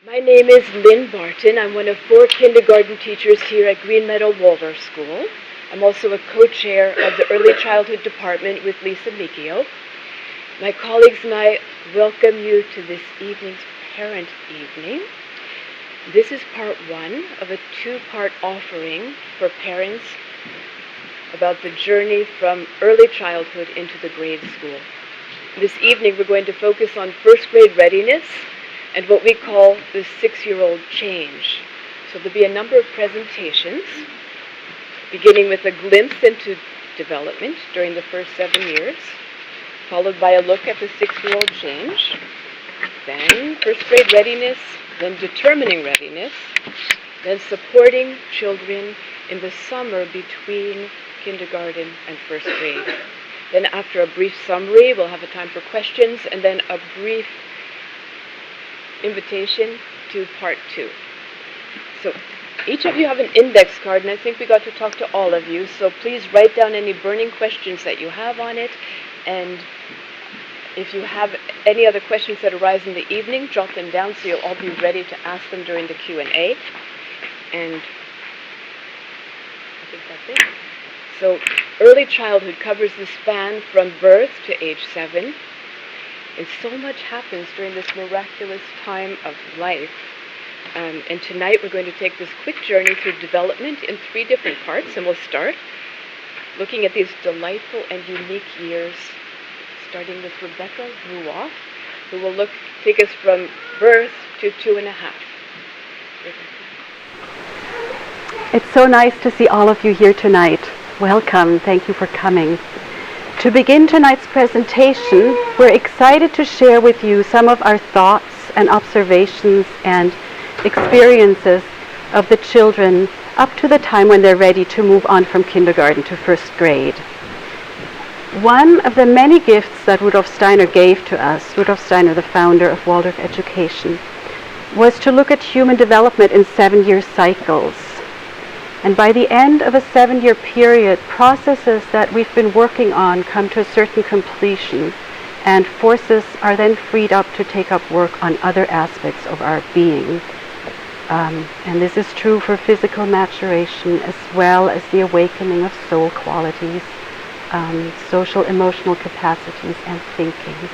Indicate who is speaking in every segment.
Speaker 1: My name is Lynn Barton. I'm one of 4 kindergarten teachers here at Green Meadow Waldorf School. I'm also a co-chair of the Early Childhood Department with Lisa Miccio. My colleagues and I welcome you to this evening's Parent Evening. This is part 1 of a 2-part offering for parents about the journey from early childhood into the grade school. This evening we're going to focus on first grade readiness and what we call the 6-year-old change. So there'll be a number of presentations, beginning with a glimpse into development during the first 7 years, followed by a look at the 6-year-old change, then first grade readiness, then determining readiness, then supporting children in the summer between kindergarten and first grade. Then after a brief summary, we'll have a time for questions, and then a brief invitation to part 2. So each of you have an index card, and I think we got to talk to all of you, so please write down any burning questions that you have on it, and if you have any other questions that arise in the evening, jot them down so you'll all be ready to ask them during the Q&A. And I think that's it. So early childhood covers the span from birth to age 7. And so much happens during this miraculous time of life. And tonight we're going to take this quick journey through development in 3 different parts. And we'll start looking at these delightful and unique years, starting with Rebecca Ruof, who will take us from birth to 2.5.
Speaker 2: It's so nice to see all of you here tonight. Welcome. Thank you for coming. To begin tonight's presentation, we're excited to share with you some of our thoughts and observations and experiences of the children up to the time when they're ready to move on from kindergarten to first grade. One of the many gifts that Rudolf Steiner gave to us, Rudolf Steiner, the founder of Waldorf education, was to look at human development in 7-year cycles. And by the end of a 7-year period, processes that we've been working on come to a certain completion, and forces are then freed up to take up work on other aspects of our being. And this is true for physical maturation as well as the awakening of soul qualities, social emotional capacities, and thinking.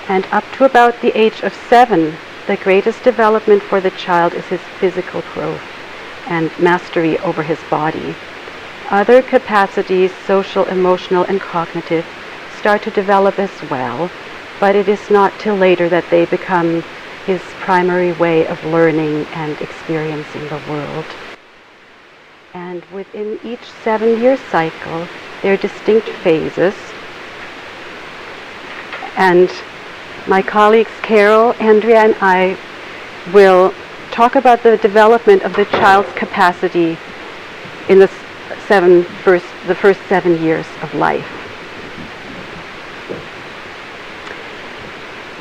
Speaker 2: And up to about the age of 7, the greatest development for the child is his physical growth and mastery over his body. Other capacities, social, emotional, and cognitive, start to develop as well, but it is not till later that they become his primary way of learning and experiencing the world. And within each 7-year cycle, there are distinct phases. And my colleagues Carol, Andrea, and I will talk about the development of the child's capacity in the first 7 years of life.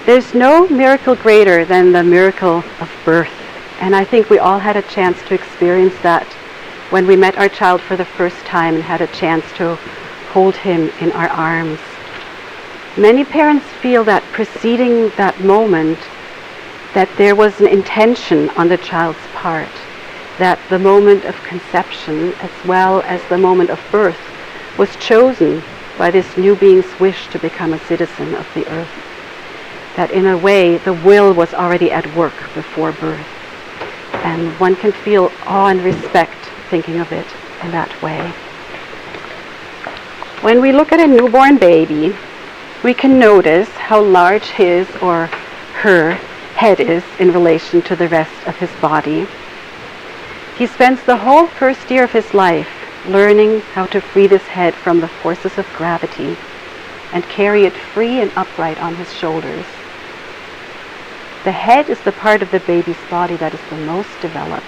Speaker 2: There's no miracle greater than the miracle of birth, and I think we all had a chance to experience that when we met our child for the first time and had a chance to hold him in our arms. Many parents feel that preceding that moment, that there was an intention on the child's part, that the moment of conception as well as the moment of birth was chosen by this new being's wish to become a citizen of the earth. That in a way the will was already at work before birth. And one can feel awe and respect thinking of it in that way. When we look at a newborn baby, we can notice how large his or her head is in relation to the rest of his body. He spends the whole first year of his life learning how to free this head from the forces of gravity and carry it free and upright on his shoulders. The head is the part of the baby's body that is the most developed,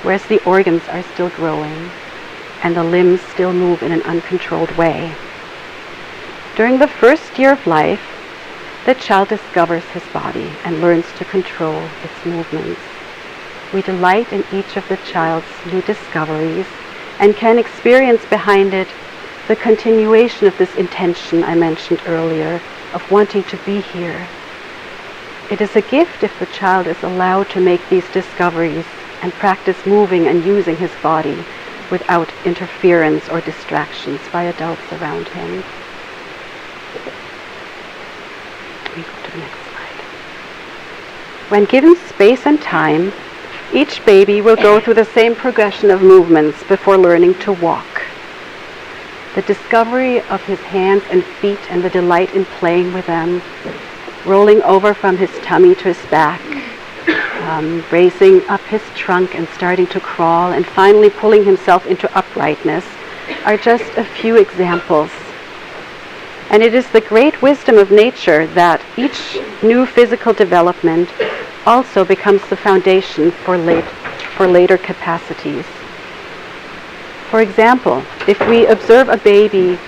Speaker 2: whereas the organs are still growing and the limbs still move in an uncontrolled way. During the first year of life, the child discovers his body and learns to control its movements. We delight in each of the child's new discoveries and can experience behind it the continuation of this intention I mentioned earlier of wanting to be here. It is a gift if the child is allowed to make these discoveries and practice moving and using his body without interference or distractions by adults around him. We go to the next slide. When given space and time, each baby will go through the same progression of movements before learning to walk. The discovery of his hands and feet and the delight in playing with them, rolling over from his tummy to his back, raising up his trunk and starting to crawl, and finally pulling himself into uprightness, are just a few examples. And it is the great wisdom of nature that each new physical development also becomes the foundation for later capacities. For example, if we observe a baby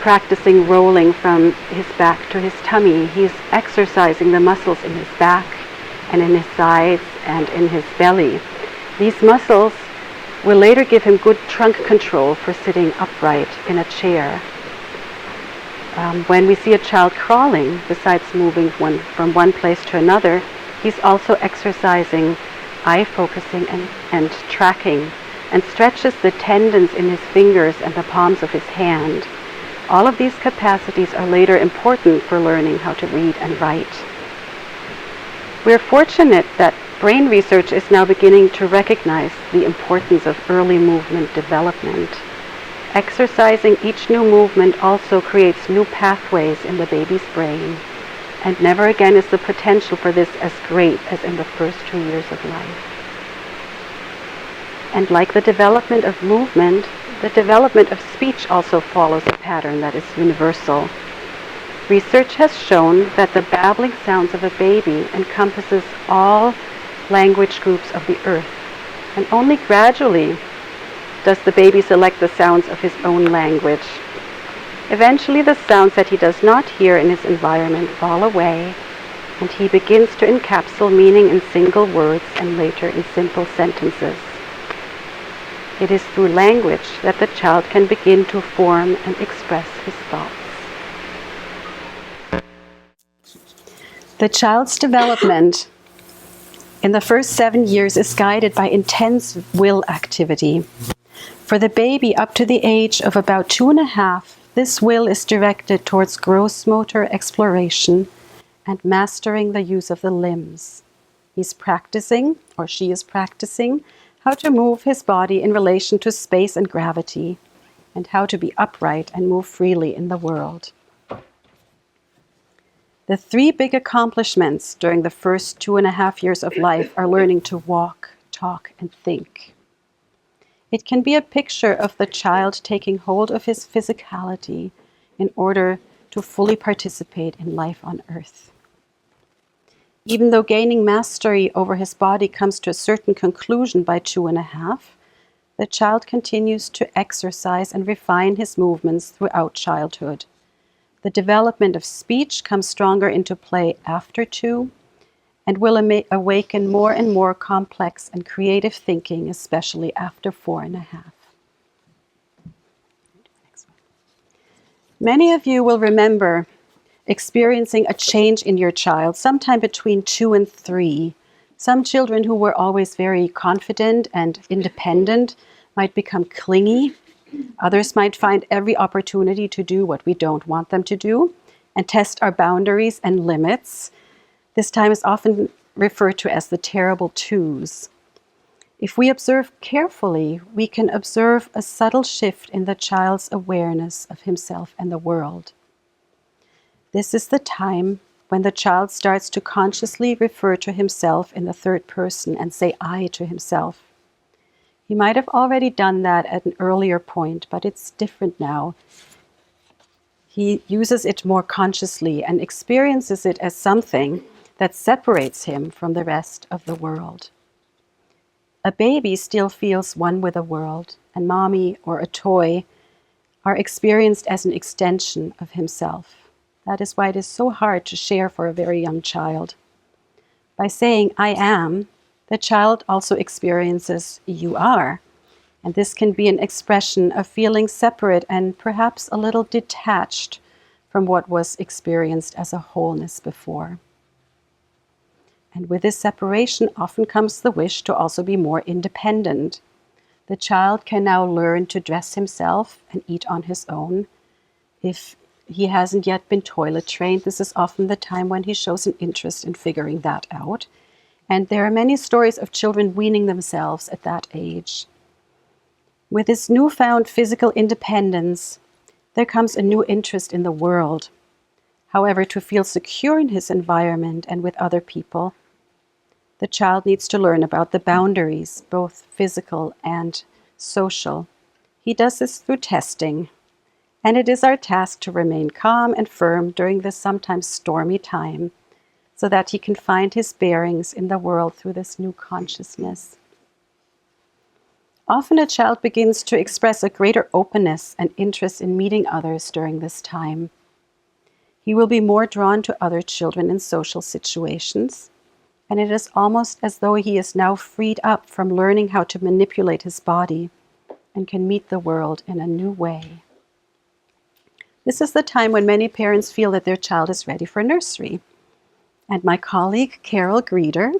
Speaker 2: practicing rolling from his back to his tummy, he's exercising the muscles in his back and in his sides and in his belly. These muscles will later give him good trunk control for sitting upright in a chair. When we see a child crawling, besides moving from one place to another, he's also exercising eye focusing and tracking, and stretches the tendons in his fingers and the palms of his hand. All of these capacities are later important for learning how to read and write. We're fortunate that brain research is now beginning to recognize the importance of early movement development. Exercising each new movement also creates new pathways in the baby's brain, and never again is the potential for this as great as in the first 2 years of life. And like the development of movement, the development of speech also follows a pattern that is universal. Research has shown that the babbling sounds of a baby encompasses all language groups of the earth, and only gradually does the baby select the sounds of his own language. Eventually, the sounds that he does not hear in his environment fall away, and he begins to encapsulate meaning in single words and later in simple sentences. It is through language that the child can begin to form and express his thoughts. The child's development in the first 7 years is guided by intense will activity. For the baby up to the age of about 2.5, this will is directed towards gross motor exploration and mastering the use of the limbs. He's practicing, or she is practicing, how to move his body in relation to space and gravity, and how to be upright and move freely in the world. The 3 big accomplishments during the first 2.5 years of life are learning to walk, talk, and think. It can be a picture of the child taking hold of his physicality in order to fully participate in life on earth. Even though gaining mastery over his body comes to a certain conclusion by 2.5, the child continues to exercise and refine his movements throughout childhood. The development of speech comes stronger into play after 2 and will awaken more and more complex and creative thinking, especially after 4.5. Many of you will remember experiencing a change in your child sometime between 2 and 3. Some children who were always very confident and independent might become clingy. Others might find every opportunity to do what we don't want them to do and test our boundaries and limits. This time is often referred to as the terrible 2s. If we observe carefully, we can observe a subtle shift in the child's awareness of himself and the world. This is the time when the child starts to consciously refer to himself in the third person and say I to himself. He might have already done that at an earlier point, but it's different now. He uses it more consciously and experiences it as something that separates him from the rest of the world. A baby still feels one with the world, and mommy or a toy are experienced as an extension of himself. That is why it is so hard to share for a very young child. By saying I am, the child also experiences you are, and this can be an expression of feeling separate and perhaps a little detached from what was experienced as a wholeness before. And with this separation often comes the wish to also be more independent. The child can now learn to dress himself and eat on his own. If he hasn't yet been toilet trained, this is often the time when he shows an interest in figuring that out. And there are many stories of children weaning themselves at that age. With this newfound physical independence, there comes a new interest in the world. However, to feel secure in his environment and with other people, the child needs to learn about the boundaries, both physical and social. He does this through testing, and it is our task to remain calm and firm during this sometimes stormy time, so that he can find his bearings in the world through this new consciousness. Often a child begins to express a greater openness and interest in meeting others during this time. He will be more drawn to other children in social situations, and it is almost as though he is now freed up from learning how to manipulate his body and can meet the world in a new way. This is the time when many parents feel that their child is ready for nursery. And my colleague, Carol Grieder,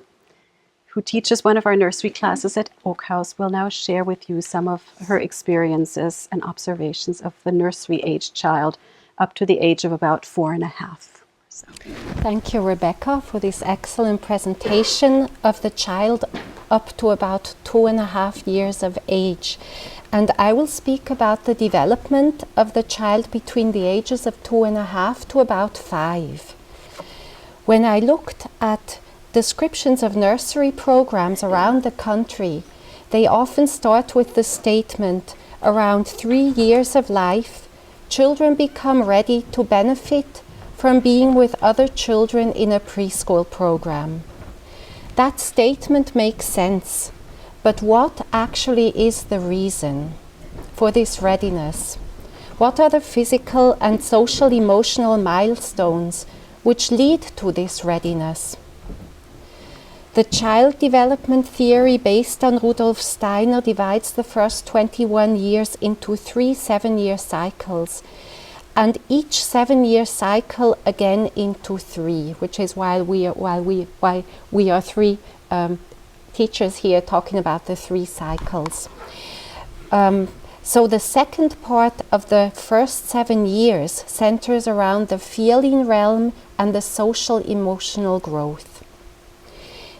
Speaker 2: who teaches one of our nursery classes at Oak House, will now share with you some of her experiences and observations of the nursery-aged child up to the age of about 4.5. So.
Speaker 3: Thank you, Rebecca, for this excellent presentation of the child up to about 2.5 years of age. And I will speak about the development of the child between the ages of 2.5 to about 5. When I looked at descriptions of nursery programs around the country, they often start with the statement, around 3 years of life, children become ready to benefit from being with other children in a preschool program. That statement makes sense, but what actually is the reason for this readiness? What are the physical and social emotional milestones which lead to this readiness? The child development theory based on Rudolf Steiner divides the first 21 years into 3 7-year cycles, and each 7-year cycle again into 3, which is why we are 3 teachers here talking about the 3 cycles. So the second part of the first 7 years centers around the feeling realm and the social emotional growth.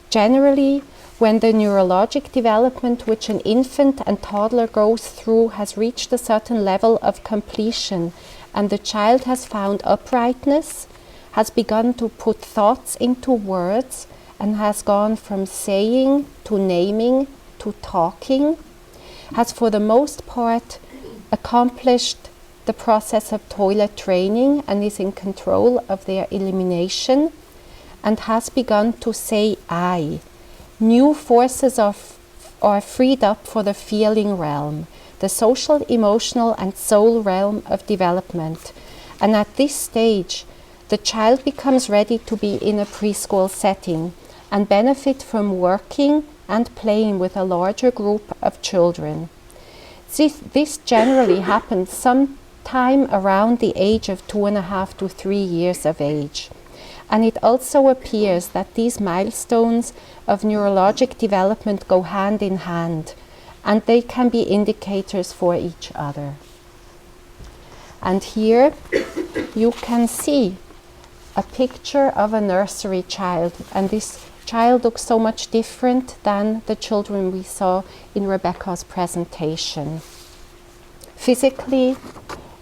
Speaker 3: Generally, when the neurologic development which an infant and toddler goes through has reached a certain level of completion, and the child has found uprightness, has begun to put thoughts into words, and has gone from saying to naming to talking, has for the most part accomplished the process of toilet training and is in control of their elimination, and has begun to say I. New forces are freed up for the feeling realm, the social, emotional and soul realm of development. And at this stage, the child becomes ready to be in a preschool setting and benefit from working and playing with a larger group of children. This generally happens sometime around the age of 2.5 to 3 years of age. And it also appears that these milestones of neurologic development go hand in hand, and they can be indicators for each other. And here you can see a picture of a nursery child, and this child looks so much different than the children we saw in Rebecca's presentation. Physically,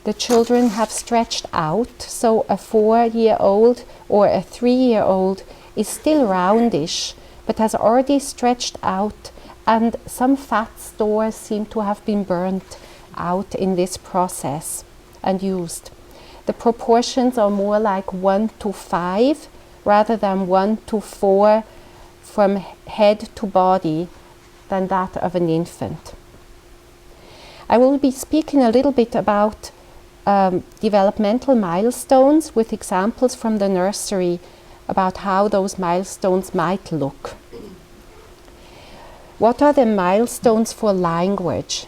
Speaker 3: the children have stretched out, so a 4-year-old or a 3-year-old is still roundish, but has already stretched out, and some fat stores seem to have been burnt out in this process and used. The proportions are more like 1 to 5 rather than 1 to 4 from head to body than that of an infant. I will be speaking a little bit about developmental milestones with examples from the nursery about how those milestones might look. What are the milestones for language?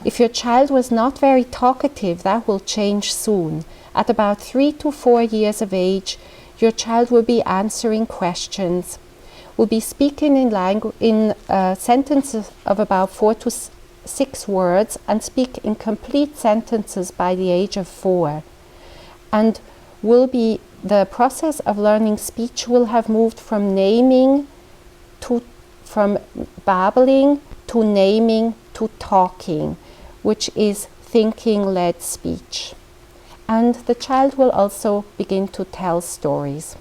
Speaker 3: If your child was not very talkative, that will change soon. At about 3 to 4 years of age, your child will be answering questions, will be speaking in sentences of about 4 to 6 words, and speak in complete sentences by the age of 4. And the process of learning speech will have moved from from babbling to naming to talking, which is thinking-led speech. And the child will also begin to tell stories.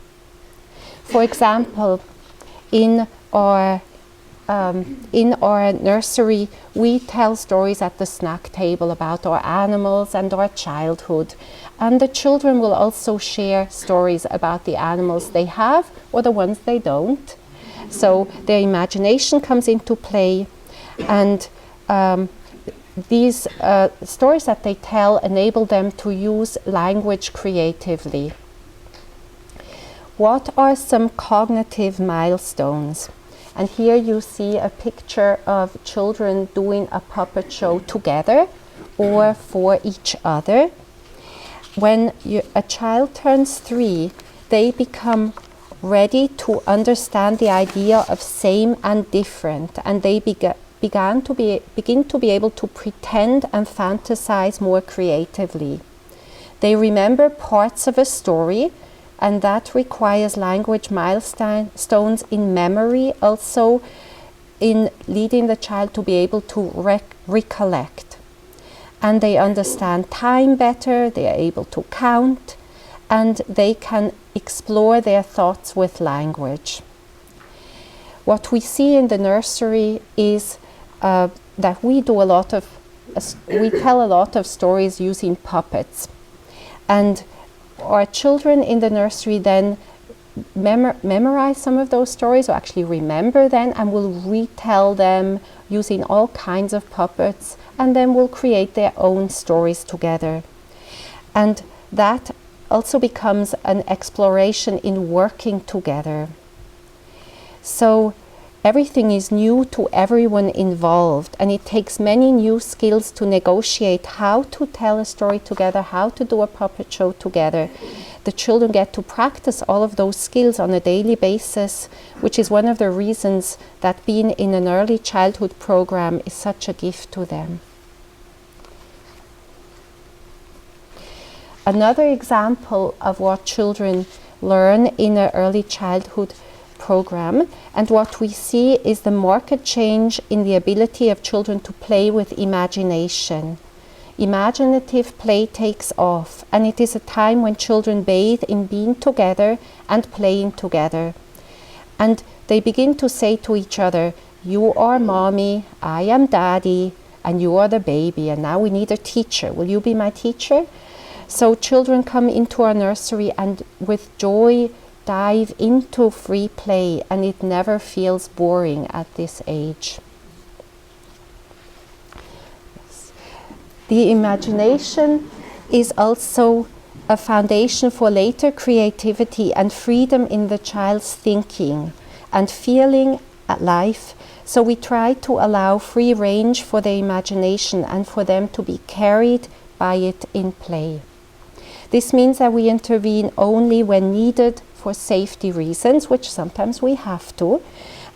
Speaker 3: For example, in our nursery, we tell stories at the snack table about our animals and our childhood. And the children will also share stories about the animals they have or the ones they don't. So their imagination comes into play, and these stories that they tell enable them to use language creatively. What are some cognitive milestones? And here you see a picture of children doing a puppet show together or for each other. When a child turns 3, they become ready to understand the idea of same and different, and they begin to be able to pretend and fantasize more creatively. They remember parts of a story, and that requires language milestones in memory, also in leading the child to be able to recollect. And they understand time better, they are able to count, and they can explore their thoughts with language. What we see in the nursery is that we tell a lot of stories using puppets. And our children in the nursery then memorize some of those stories, or actually remember them, and will retell them using all kinds of puppets, and then will create their own stories together. And that also becomes an exploration in working together. So everything is new to everyone involved, and it takes many new skills to negotiate how to tell a story together, how to do a puppet show together. The children get to practice all of those skills on a daily basis, which is one of the reasons that being in an early childhood program is such a gift to them. Another example of what children learn in an early childhood program, and what we see is the marked change in the ability of children to play with imagination. Imaginative play takes off, and it is a time when children bathe in being together and playing together. And they begin to say to each other, "You are mommy, I am daddy, and you are the baby, and now we need a teacher. Will you be my teacher?" So children come into our nursery and with joy dive into free play, and it never feels boring at this age. Yes. The imagination is also a foundation for later creativity and freedom in the child's thinking and feeling at life. So we try to allow free range for their imagination and for them to be carried by it in play. This means that we intervene only when needed for safety reasons, which sometimes we have to,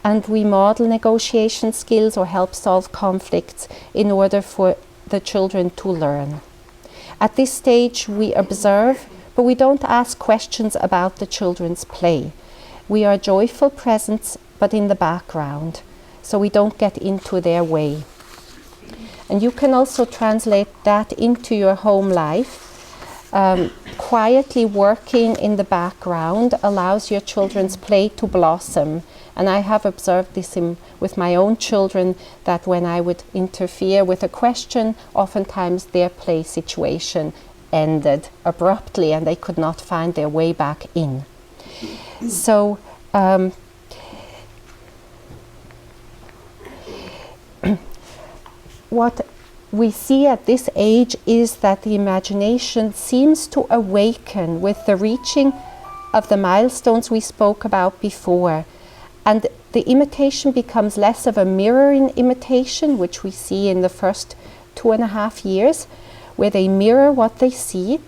Speaker 3: and we model negotiation skills or help solve conflicts in order for the children to learn. At this stage, we observe, but we don't ask questions about the children's play. We are joyful presence, but in the background, so we don't get into their way. And you can also translate that into your home life. Quietly working in the background allows your children's play to blossom. And I have observed this with my own children, that when I would interfere with a question, oftentimes their play situation ended abruptly and they could not find their way back in. So what we see at this age is that the imagination seems to awaken with the reaching of the milestones we spoke about before. And the imitation becomes less of a mirroring imitation, which we see in the first 2.5 years, where they mirror what they see.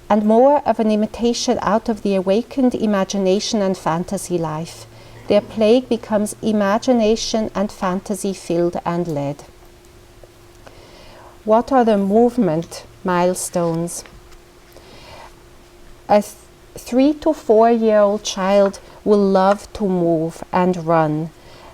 Speaker 3: and more of an imitation out of the awakened imagination and fantasy life. Their play becomes imagination and fantasy filled and led. What are the movement milestones? A 3 to 4 year old child will love to move and run.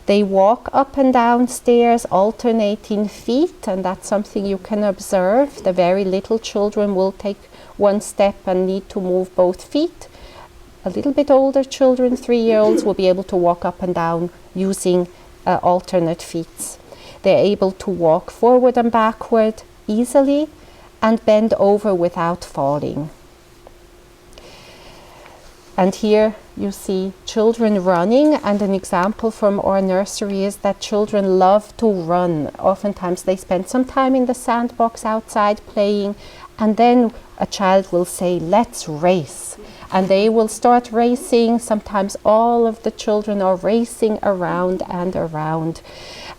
Speaker 3: They walk up and down stairs alternating feet, and that's something you can observe. The very little children will take one step and need to move both feet. A little bit older children, 3-year-olds, will be able to walk up and down using alternate feet. They're able to walk forward and backward easily and bend over without falling. And here you see children running, and an example from our nursery is that children love to run. Oftentimes they spend some time in the sandbox outside playing, and then a child will say, "Let's race." And they will start racing. Sometimes all of the children are racing around and around.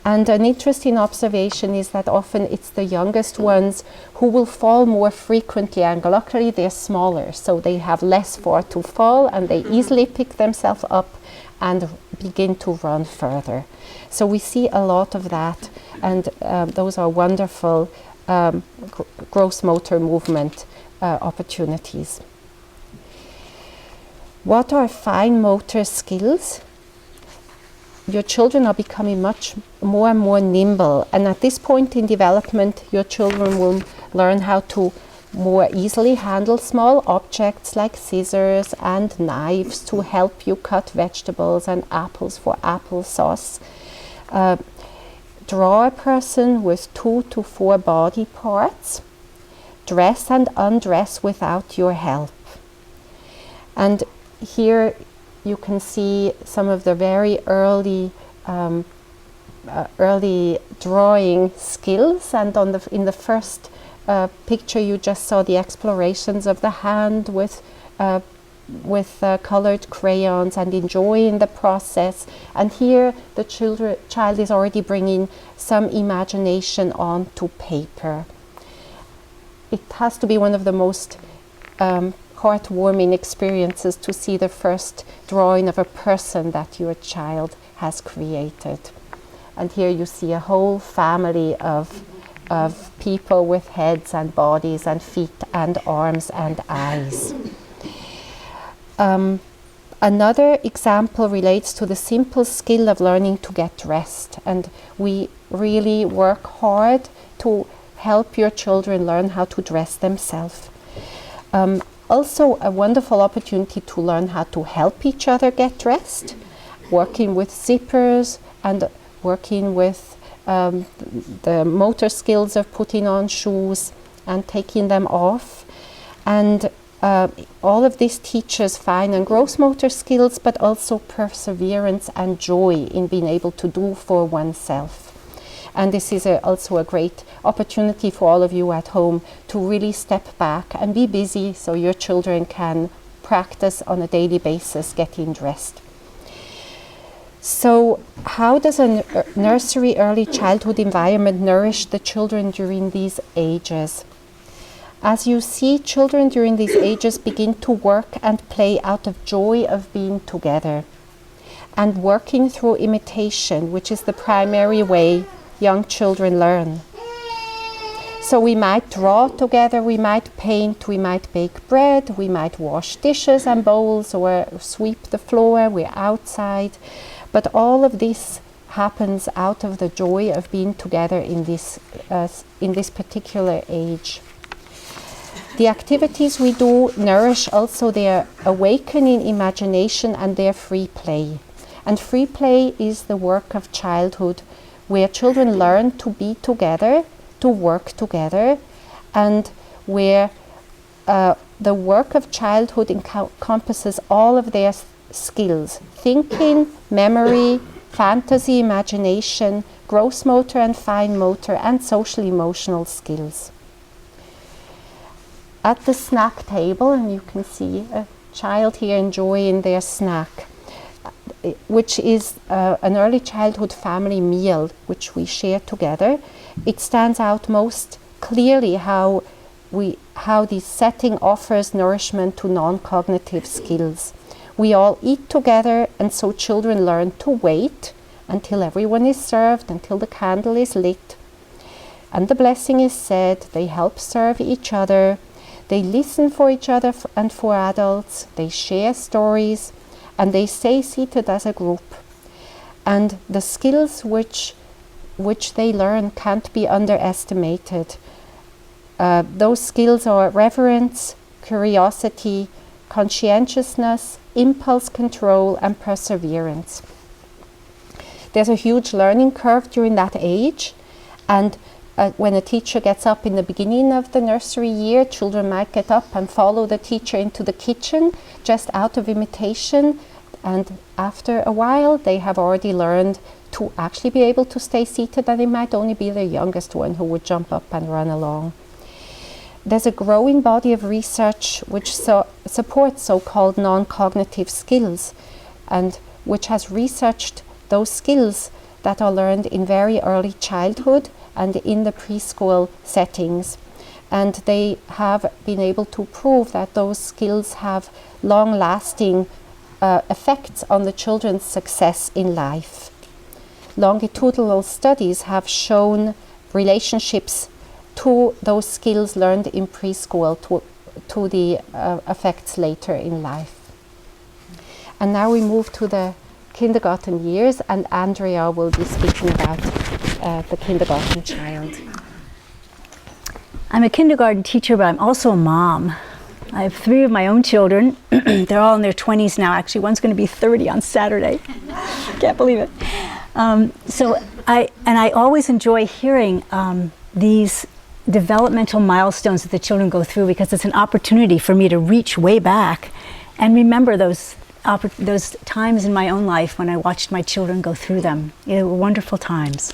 Speaker 3: And an interesting observation is that often it's the youngest ones who will fall more frequently, and luckily they're smaller, so they have less far to fall and they easily pick themselves up and begin to run further. So we see a lot of that, and those are wonderful gross motor movement opportunities. What are fine motor skills? Your children are becoming much more and more nimble, and at this point in development your children will learn how to more easily handle small objects like scissors and knives to help you cut vegetables and apples for applesauce. Draw a person with 2 to 4 body parts. Dress and undress without your help. And here you can see some of the very early drawing skills, and in the first picture you just saw the explorations of the hand with colored crayons and enjoying the process. And here the child is already bringing some imagination onto paper. It has to be one of the most heartwarming experiences to see the first drawing of a person that your child has created. And here you see a whole family of people with heads and bodies and feet and arms and eyes. Another example relates to the simple skill of learning to get dressed, and we really work hard to help your children learn how to dress themselves. Also a wonderful opportunity to learn how to help each other get dressed, working with zippers and working with the motor skills of putting on shoes and taking them off. And all of this teaches fine and gross motor skills, but also perseverance and joy in being able to do for oneself. And this is also a great opportunity for all of you at home to really step back and be busy so your children can practice on a daily basis getting dressed. So how does a nursery early childhood environment nourish the children during these ages? As you see, children during these ages begin to work and play out of joy of being together and working through imitation, which is the primary way young children learn. So we might draw together, we might paint, we might bake bread, we might wash dishes and bowls or sweep the floor, we're outside. But all of this happens out of the joy of being together in this particular age. The activities we do nourish also their awakening imagination and their free play. And free play is the work of childhood, where children learn to be together, to work together, and where the work of childhood encompasses all of their skills: thinking, memory, fantasy, imagination, gross motor and fine motor, and social emotional skills. At the snack table, and you can see a child here enjoying their snack, which is an early childhood family meal which we share together. It stands out most clearly how we how this setting offers nourishment to non-cognitive skills. We all eat together, and so children learn to wait until everyone is served, until the candle is lit, and the blessing is said. They help serve each other. They listen for each other and for adults. They share stories, and they stay seated as a group. And the skills which they learn can't be underestimated. Those skills are reverence, curiosity, conscientiousness, impulse control, and perseverance. There's a huge learning curve during that age, and when a teacher gets up in the beginning of the nursery year, children might get up and follow the teacher into the kitchen just out of imitation, and after a while they have already learned to actually be able to stay seated, and it might only be the youngest one who would jump up and run along. There's a growing body of research which supports so-called non-cognitive skills, and which has researched those skills that are learned in very early childhood and in the preschool settings. And they have been able to prove that those skills have long-lasting effects on the children's success in life. Longitudinal studies have shown relationships to those skills learned in preschool to the effects later in life. And now we move to the kindergarten years, and Andrea will be speaking about the kindergarten child.
Speaker 4: I'm a kindergarten teacher, but I'm also a mom. I have 3 of my own children. They're all in their 20s now. Actually, one's going to be 30 on Saturday. Can't believe it. So I always enjoy hearing these developmental milestones that the children go through, because it's an opportunity for me to reach way back and remember those times in my own life when I watched my children go through them. They were wonderful times.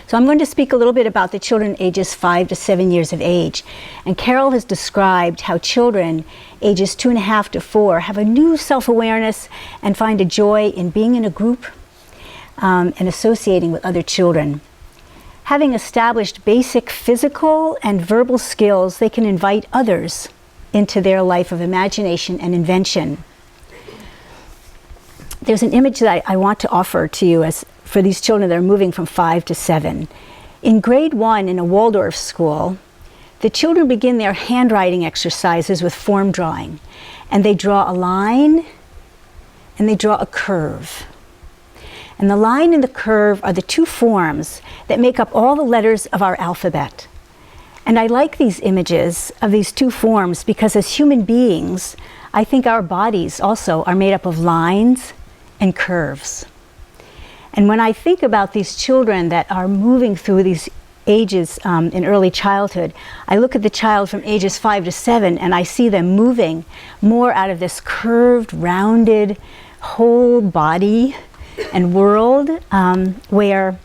Speaker 4: So I'm going to speak a little bit about the children ages 5 to 7 years of age. And Carol has described how children ages 2.5 to 4 have a new self-awareness and find a joy in being in a group and associating with other children. Having established basic physical and verbal skills, they can invite others into their life of imagination and invention. There's an image that I want to offer to you for these children that are moving from 5 to 7. In grade 1 in a Waldorf school, the children begin their handwriting exercises with form drawing. And they draw a line and they draw a curve. And the line and the curve are the 2 forms that make up all the letters of our alphabet. And I like these images of these 2 forms because as human beings, I think our bodies also are made up of lines and curves. And when I think about these children that are moving through these ages in early childhood, I look at the child from ages 5 to 7 and I see them moving more out of this curved, rounded, whole body and world where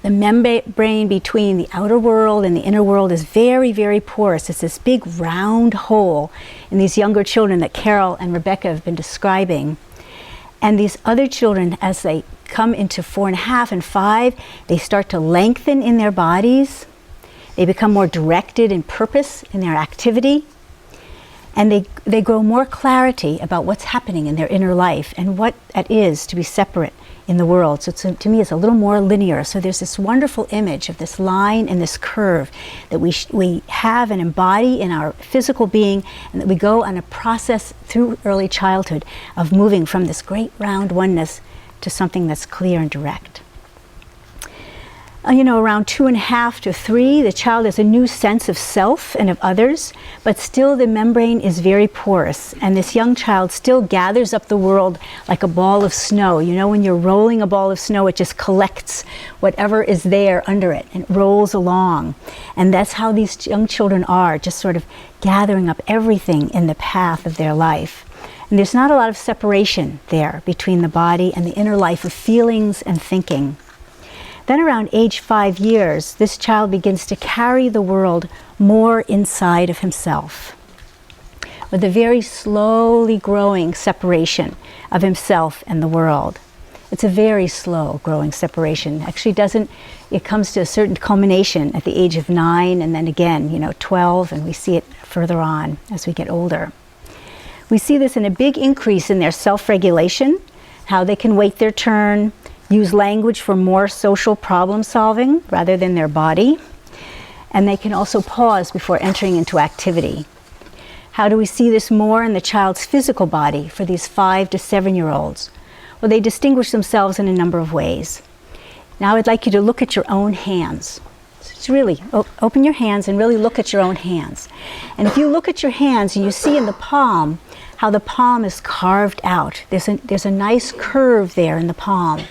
Speaker 4: the membrane between the outer world and the inner world is very, very porous. It's this big round hole in these younger children that Carol and Rebecca have been describing. And these other children, as they come into 4.5 and 5, they start to lengthen in their bodies. They become more directed in purpose in their activity. And they grow more clarity about what's happening in their inner life and what it is to be separate in the world. So to me, it's a little more linear. So there's this wonderful image of this line and this curve that we have and embody in our physical being, and that we go on a process through early childhood of moving from this great round oneness to something that's clear and direct. Around 2.5 to 3, the child has a new sense of self and of others, but still the membrane is very porous, and this young child still gathers up the world like a ball of snow. You know, when you're rolling a ball of snow, it just collects whatever is there under it and it rolls along. And that's how these young children are, just sort of gathering up everything in the path of their life. And there's not a lot of separation there between the body and the inner life of feelings and thinking. Then around age 5 years, this child begins to carry the world more inside of himself, with a very slowly growing separation of himself and the world. It's a very slow growing separation. Actually it comes to a certain culmination at the age of 9 and then again, 12, and we see it further on as we get older. We see this in a big increase in their self-regulation, how they can wait their turn, use language for more social problem solving rather than their body, and they can also pause before entering into activity. How do we see this more in the child's physical body for these 5 to 7-year-olds? Well, they distinguish themselves in a number of ways. Now I'd like you to look at your own hands. So just really open your hands and really look at your own hands. And if you look at your hands and you see in the palm how the palm is carved out. There's a nice curve there in the palm.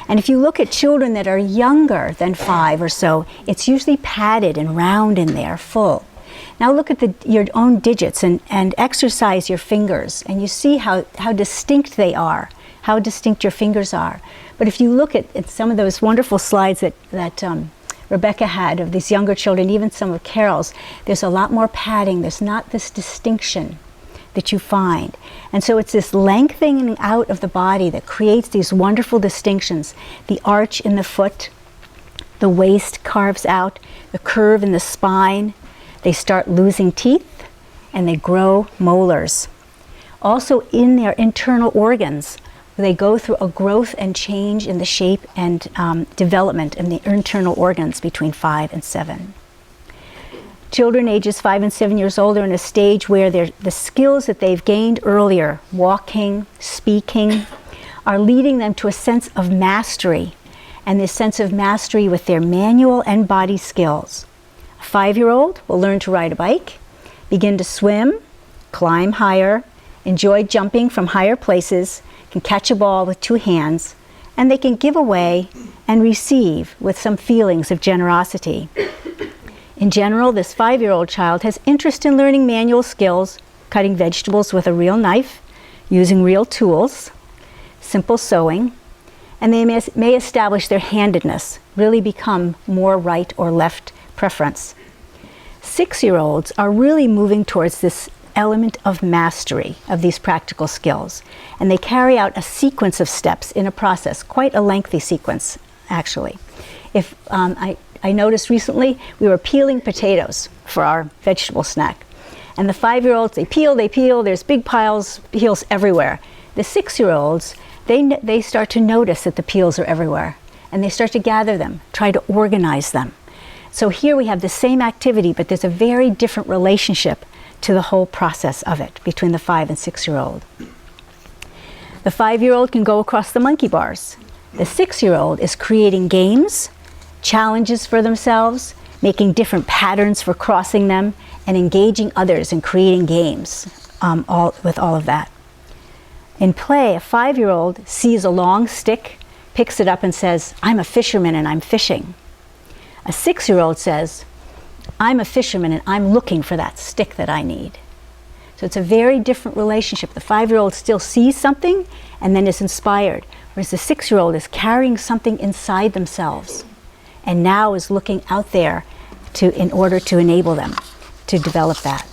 Speaker 4: And if you look at children that are younger than 5 or so, it's usually padded and round in there, full. Now look at your own digits and exercise your fingers, and you see how distinct they are, how distinct your fingers are. But if you look at some of those wonderful slides that Rebecca had of these younger children, even some of Carol's, there's a lot more padding. There's not this distinction that you find. And so it's this lengthening out of the body that creates these wonderful distinctions. The arch in the foot, the waist carves out, the curve in the spine. They start losing teeth and they grow molars. Also in their internal organs, they go through a growth and change in the shape and development in the internal organs between 5 and 7. Children ages 5 and 7 years old are in a stage where the skills that they've gained earlier, walking, speaking, are leading them to a sense of mastery, and this sense of mastery with their manual and body skills. A 5-year-old will learn to ride a bike, begin to swim, climb higher, enjoy jumping from higher places, can catch a ball with 2 hands, and they can give away and receive with some feelings of generosity. In general, this 5-year-old child has interest in learning manual skills, cutting vegetables with a real knife, using real tools, simple sewing, and they may establish their handedness, really become more right or left preference. 6-year-olds are really moving towards this element of mastery of these practical skills, and they carry out a sequence of steps in a process, quite a lengthy sequence, actually. If I noticed recently we were peeling potatoes for our vegetable snack, and the 5-year-olds, they peel, there's big piles, peels everywhere. The 6-year-olds, they start to notice that the peels are everywhere, and they start to gather them, try to organize them. So here we have the same activity, but there's a very different relationship to the whole process of it between the 5 and 6-year-old. The 5-year-old can go across the monkey bars. The 6-year-old is creating games, challenges for themselves, making different patterns for crossing them, and engaging others in creating games with all of that. In play, a 5-year-old sees a long stick, picks it up and says, "I'm a fisherman and I'm fishing." A 6-year-old says, "I'm a fisherman and I'm looking for that stick that I need." So it's a very different relationship. The 5-year-old still sees something and then is inspired, whereas the 6-year-old is carrying something inside themselves and now is looking out there in order to enable them to develop that.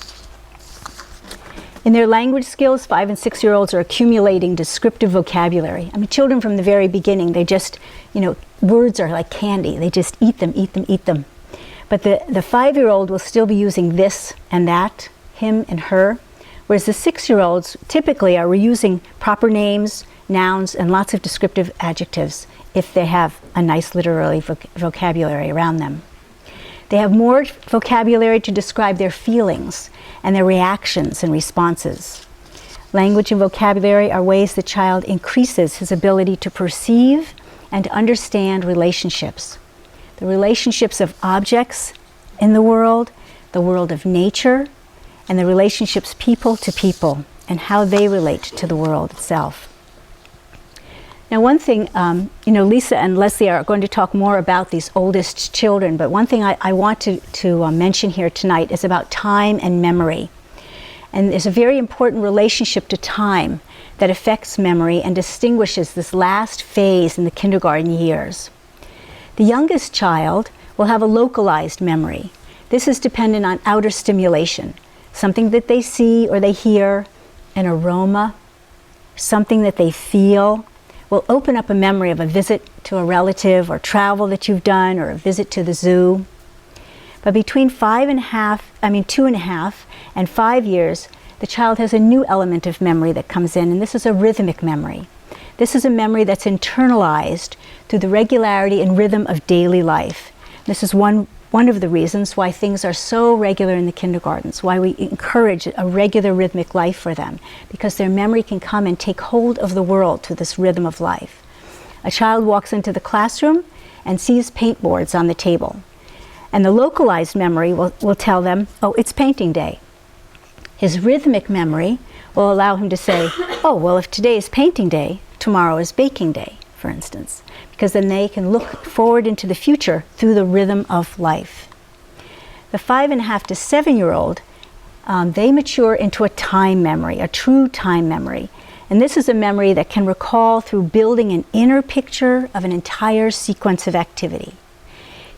Speaker 4: In their language skills, 5 and 6-year-olds are accumulating descriptive vocabulary. I mean, children from the very beginning, they just, words are like candy. They just eat them, eat them, eat them. But the 5-year-old will still be using this and that, him and her, whereas the 6-year-olds typically are reusing proper names, nouns, and lots of descriptive adjectives if they have a nice literary vocabulary around them. They have more vocabulary to describe their feelings and their reactions and responses. Language and vocabulary are ways the child increases his ability to perceive and to understand relationships. The relationships of objects in the world of nature, and the relationships people to people, and how they relate to the world itself. Now one thing, Lisa and Leslie are going to talk more about these oldest children, but one thing I want to mention here tonight is about time and memory. And there's a very important relationship to time that affects memory and distinguishes this last phase in the kindergarten years. The youngest child will have a localized memory. This is dependent on outer stimulation, something that they see or they hear, an aroma, something that they feel, will open up a memory of a visit to a relative or travel that you've done or a visit to the zoo. But between 2.5 and 5 years, the child has a new element of memory that comes in, and this is a rhythmic memory. This is a memory that's internalized through the regularity and rhythm of daily life. This is one of the reasons why things are so regular in the kindergartens, why we encourage a regular rhythmic life for them, because their memory can come and take hold of the world through this rhythm of life. A child walks into the classroom and sees paintboards on the table, and the localized memory will tell them, oh, it's painting day. His rhythmic memory will allow him to say, oh, well, if today is painting day, tomorrow is baking day, for instance, because then they can look forward into the future through the rhythm of life. The 5.5 to 7-year-old, they mature into a time memory, a true time memory. And this is a memory that can recall through building an inner picture of an entire sequence of activity.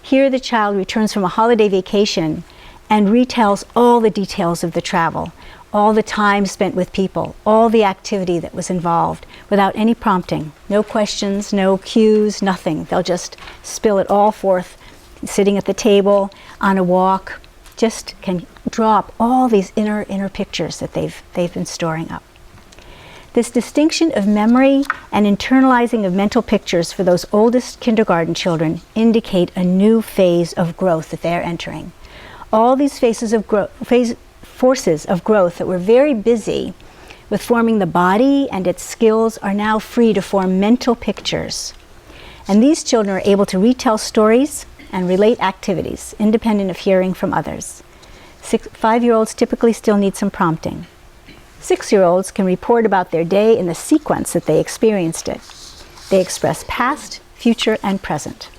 Speaker 4: Here the child returns from a holiday vacation and retells all the details of the travel, all the time spent with people, all the activity that was involved, without any prompting. No questions, no cues, nothing. They'll just spill it all forth, sitting at the table, on a walk, just can drop all these inner pictures that they've been storing up. This distinction of memory and internalizing of mental pictures for those oldest kindergarten children indicate a new phase of growth that they're entering. All these forces of growth that were very busy with forming the body and its skills are now free to form mental pictures. And these children are able to retell stories and relate activities, independent of hearing from others. 5-year-olds typically still need some prompting. 6-year-olds can report about their day in the sequence that they experienced it. They express past, future, and present.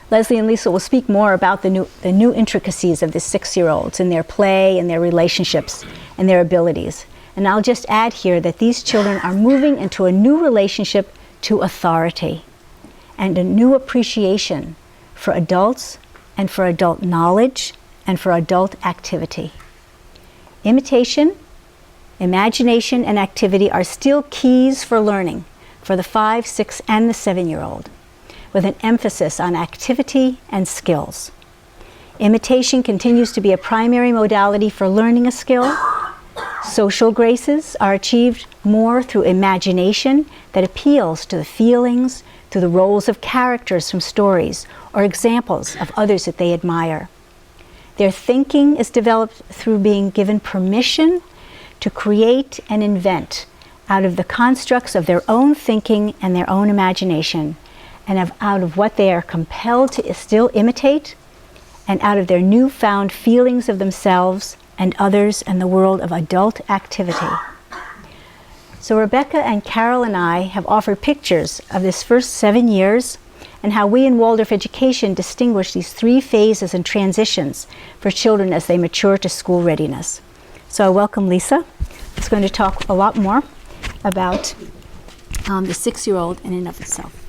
Speaker 4: Leslie and Lisa will speak more about the new intricacies of the 6-year-olds in their play and their relationships and their abilities. And I'll just add here that these children are moving into a new relationship to authority and a new appreciation for adults and for adult knowledge and for adult activity. Imitation, imagination, and activity are still keys for learning for the 5, 6, and the 7-year-old, with an emphasis on activity and skills. Imitation continues to be a primary modality for learning a skill. Social graces are achieved more through imagination that appeals to the feelings, to the roles of characters from stories, or examples of others that they admire. Their thinking is developed through being given permission to create and invent out of the constructs of their own thinking and their own imagination, and out of what they are compelled to still imitate, and out of their newfound feelings of themselves and others and the world of adult activity. So Rebecca and Carol and I have offered pictures of this first 7 years and how we in Waldorf Education distinguish these 3 phases and transitions for children as they mature to school readiness. So I welcome Lisa, who's going to talk a lot more about the 6-year-old in and of itself.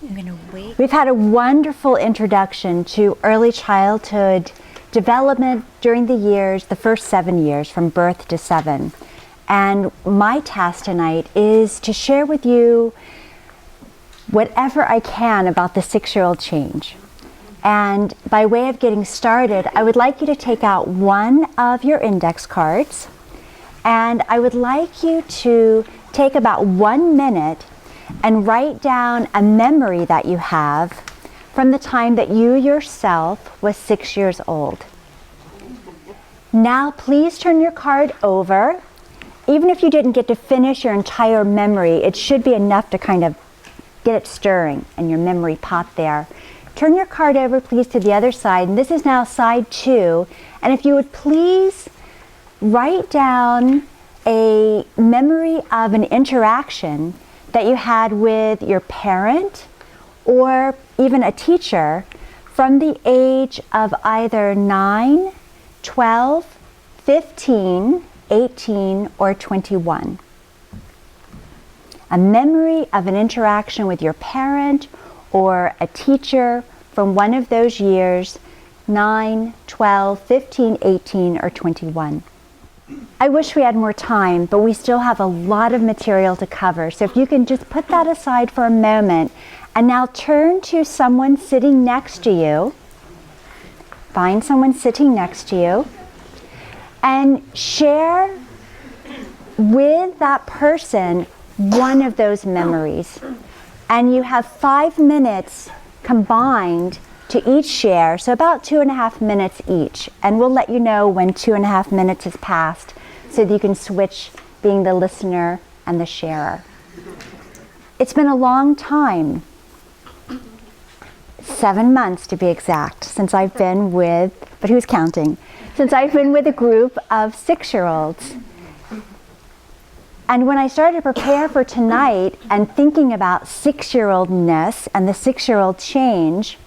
Speaker 4: I'm going to wait.
Speaker 5: We've had a wonderful introduction to early childhood development during the years, the first 7 years, from birth to 7. And my task tonight is to share with you whatever I can about the 6-year-old change. And by way of getting started, I would like you to take out one of your index cards, and I would like you to take about 1 minute and write down a memory that you have from the time that you yourself was 6 years old. Now please turn your card over. Even if you didn't get to finish your entire memory, it should be enough to kind of get it stirring and your memory pop there. Turn your card over please to the other side, and this is now side 2. And if you would please write down a memory of an interaction that you had with your parent or even a teacher from the age of either 9, 12, 15, 18, or 21. A memory of an interaction with your parent or a teacher from one of those years, 9, 12, 15, 18, or 21. I wish we had more time, but we still have a lot of material to cover. So if you can just put that aside for a moment and now turn to someone sitting next to you. Find someone sitting next to you and share with that person one of those memories. And you have 5 minutes combined to each share, so about 2.5 minutes each. And we'll let you know when 2.5 minutes has passed so that you can switch being the listener and the sharer. It's been a long time, 7 months to be exact, since I've been with, but who's counting? Since I've been with a group of 6-year-olds. And when I started to prepare for tonight and thinking about 6-year-oldness and the 6-year-old change,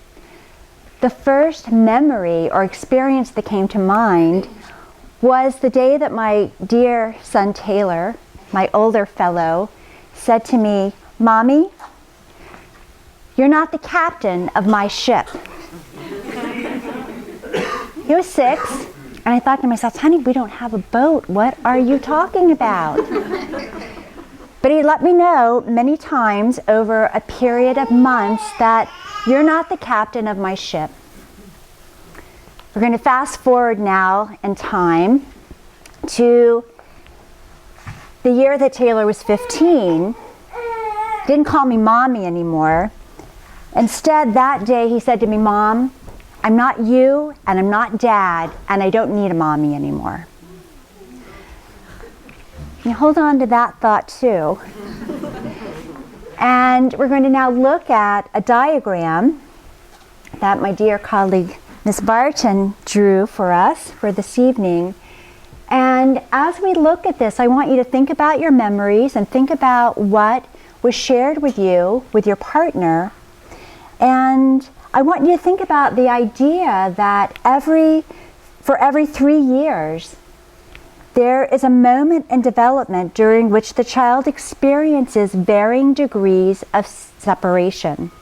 Speaker 5: the first memory or experience that came to mind was the day that my dear son Taylor, my older fellow, said to me, "Mommy, you're not the captain of my ship." He was 6, and I thought to myself, "Honey, we don't have a boat. What are you talking about?" But he let me know many times over a period of months that you're not the captain of my ship. We're going to fast forward now in time to the year that Taylor was 15. Didn't call me mommy anymore. Instead, that day he said to me, "Mom, I'm not you and I'm not dad and I don't need a mommy anymore." You hold on to that thought too. And we're going to now look at a diagram that my dear colleague Miss Barton drew for us for this evening. And as we look at this, I want you to think about your memories and think about what was shared with you, with your partner. And I want you to think about the idea that for every 3 years, there is a moment in development during which the child experiences varying degrees of separation.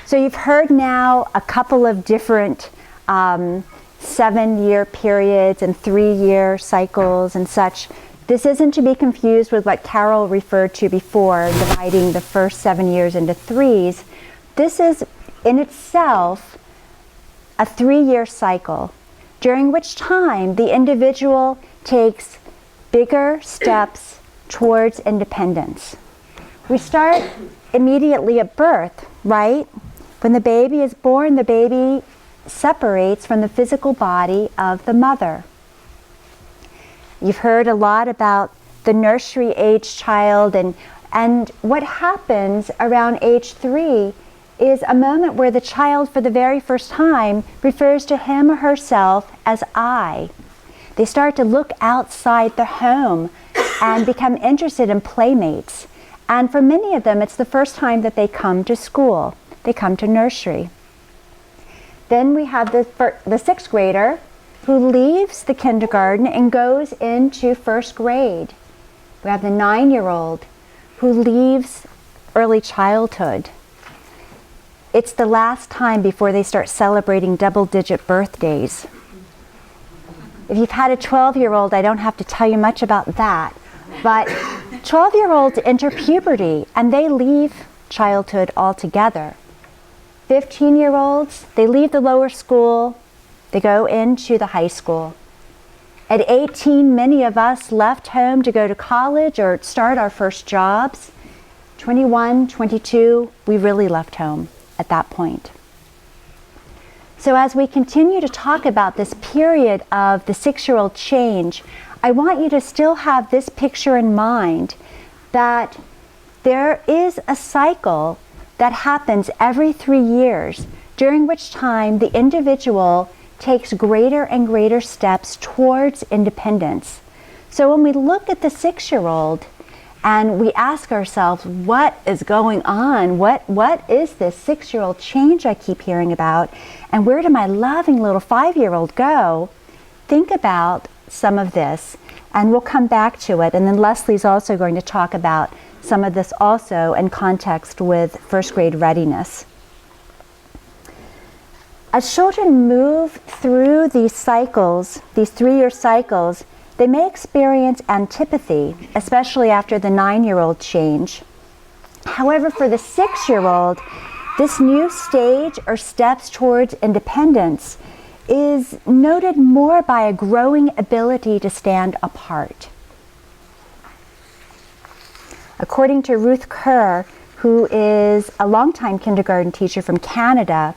Speaker 5: So you've heard now a couple of different 7-year periods and 3-year cycles and such. This isn't to be confused with what Carol referred to before, dividing the first 7 years into 3s. This is in itself a 3-year cycle, during which time the individual takes bigger steps towards independence. We start immediately at birth, right? When the baby is born, the baby separates from the physical body of the mother. You've heard a lot about the nursery age child and what happens around age 3 is a moment where the child for the very first time refers to him or herself as I. They start to look outside the home and become interested in playmates. And for many of them, it's the first time that they come to school. They come to nursery. Then we have the 6th grader who leaves the kindergarten and goes into 1st grade. We have the 9-year-old who leaves early childhood. It's the last time before they start celebrating double-digit birthdays. If you've had a 12-year-old, I don't have to tell you much about that. But 12-year-olds enter puberty and they leave childhood altogether. 15-year-olds, they leave the lower school, they go into the high school. At 18, many of us left home to go to college or start our first jobs. 21, 22, we really left home at that point. So as we continue to talk about this period of the 6-year-old change, I want you to still have this picture in mind that there is a cycle that happens every 3 years, during which time the individual takes greater and greater steps towards independence. So when we look at the 6-year-old and we ask ourselves, what is going on? What is this 6-year-old change I keep hearing about? And where did my loving little 5-year-old go? Think about some of this, and we'll come back to it. And then Leslie's also going to talk about some of this also in context with 1st grade readiness. As children move through these cycles, these 3-year cycles, They may experience antipathy, especially after the 9-year-old change. However, for the 6-year-old, this new stage or steps towards independence is noted more by a growing ability to stand apart. According to Ruth Kerr, who is a longtime kindergarten teacher from Canada,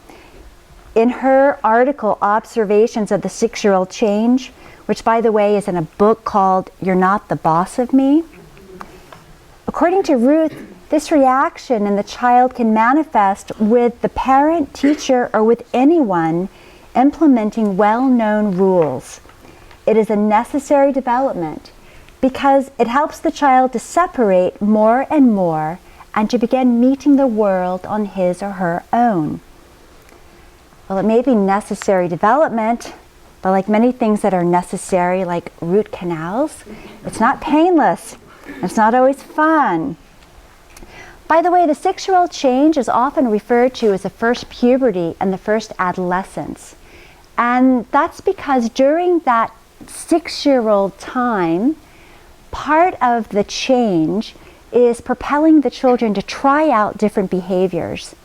Speaker 5: in her article, Observations of the 6-Year-Old Change, which, by the way, is in a book called You're Not the Boss of Me, according to Ruth, this reaction in the child can manifest with the parent, teacher, or with anyone implementing well-known rules. It is a necessary development because it helps the child to separate more and more and to begin meeting the world on his or her own. Well, it may be necessary development, but like many things that are necessary, like root canals, it's not painless. It's not always fun. By the way, the 6-year-old change is often referred to as the first puberty and the first adolescence. And that's because during that 6-year-old time, part of the change is propelling the children to try out different behaviors.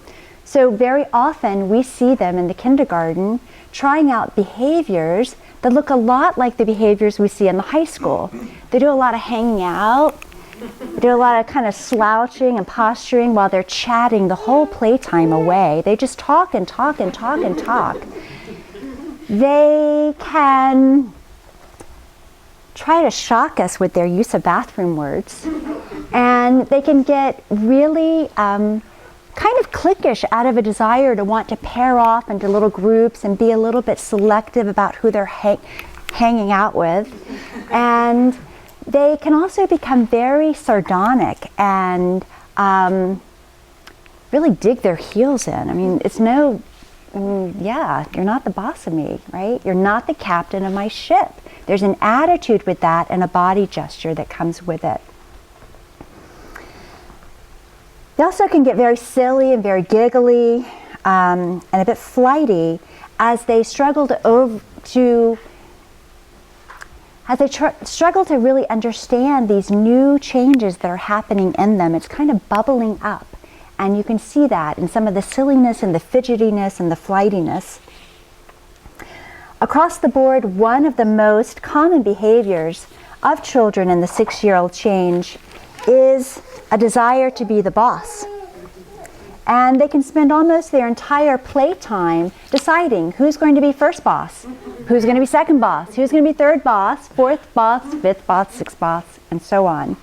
Speaker 5: So very often we see them in the kindergarten trying out behaviors that look a lot like the behaviors we see in the high school. They do a lot of hanging out. They do a lot of kind of slouching and posturing while they're chatting the whole playtime away. They just talk and talk and talk and talk. They can try to shock us with their use of bathroom words. And they can get really kind of cliquish out of a desire to want to pair off into little groups and be a little bit selective about who they're hanging out with. And they can also become very sardonic and really dig their heels in. I mean, yeah, you're not the boss of me, right? You're not the captain of my ship. There's an attitude with that and a body gesture that comes with it. They also can get very silly and very giggly and a bit flighty as they struggle to really understand these new changes that are happening in them. It's kind of bubbling up. And you can see that in some of the silliness and the fidgetiness and the flightiness. Across the board, one of the most common behaviors of children in the 6-year-old change is a desire to be the boss. And they can spend almost their entire playtime deciding who's going to be first boss, who's going to be second boss, who's going to be third boss, fourth boss, fifth boss, sixth boss, and so on.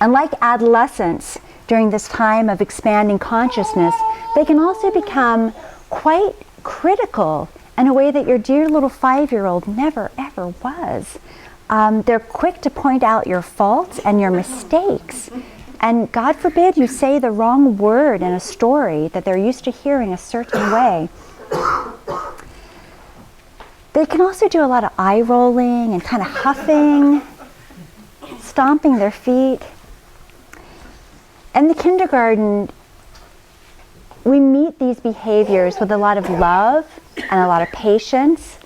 Speaker 5: And like adolescents, during this time of expanding consciousness, they can also become quite critical in a way that your dear little 5-year-old never ever was. They're quick to point out your faults and your mistakes. And God forbid you say the wrong word in a story that they're used to hearing a certain way. They can also do a lot of eye rolling and kind of huffing, stomping their feet. In the kindergarten, we meet these behaviors with a lot of love and a lot of patience.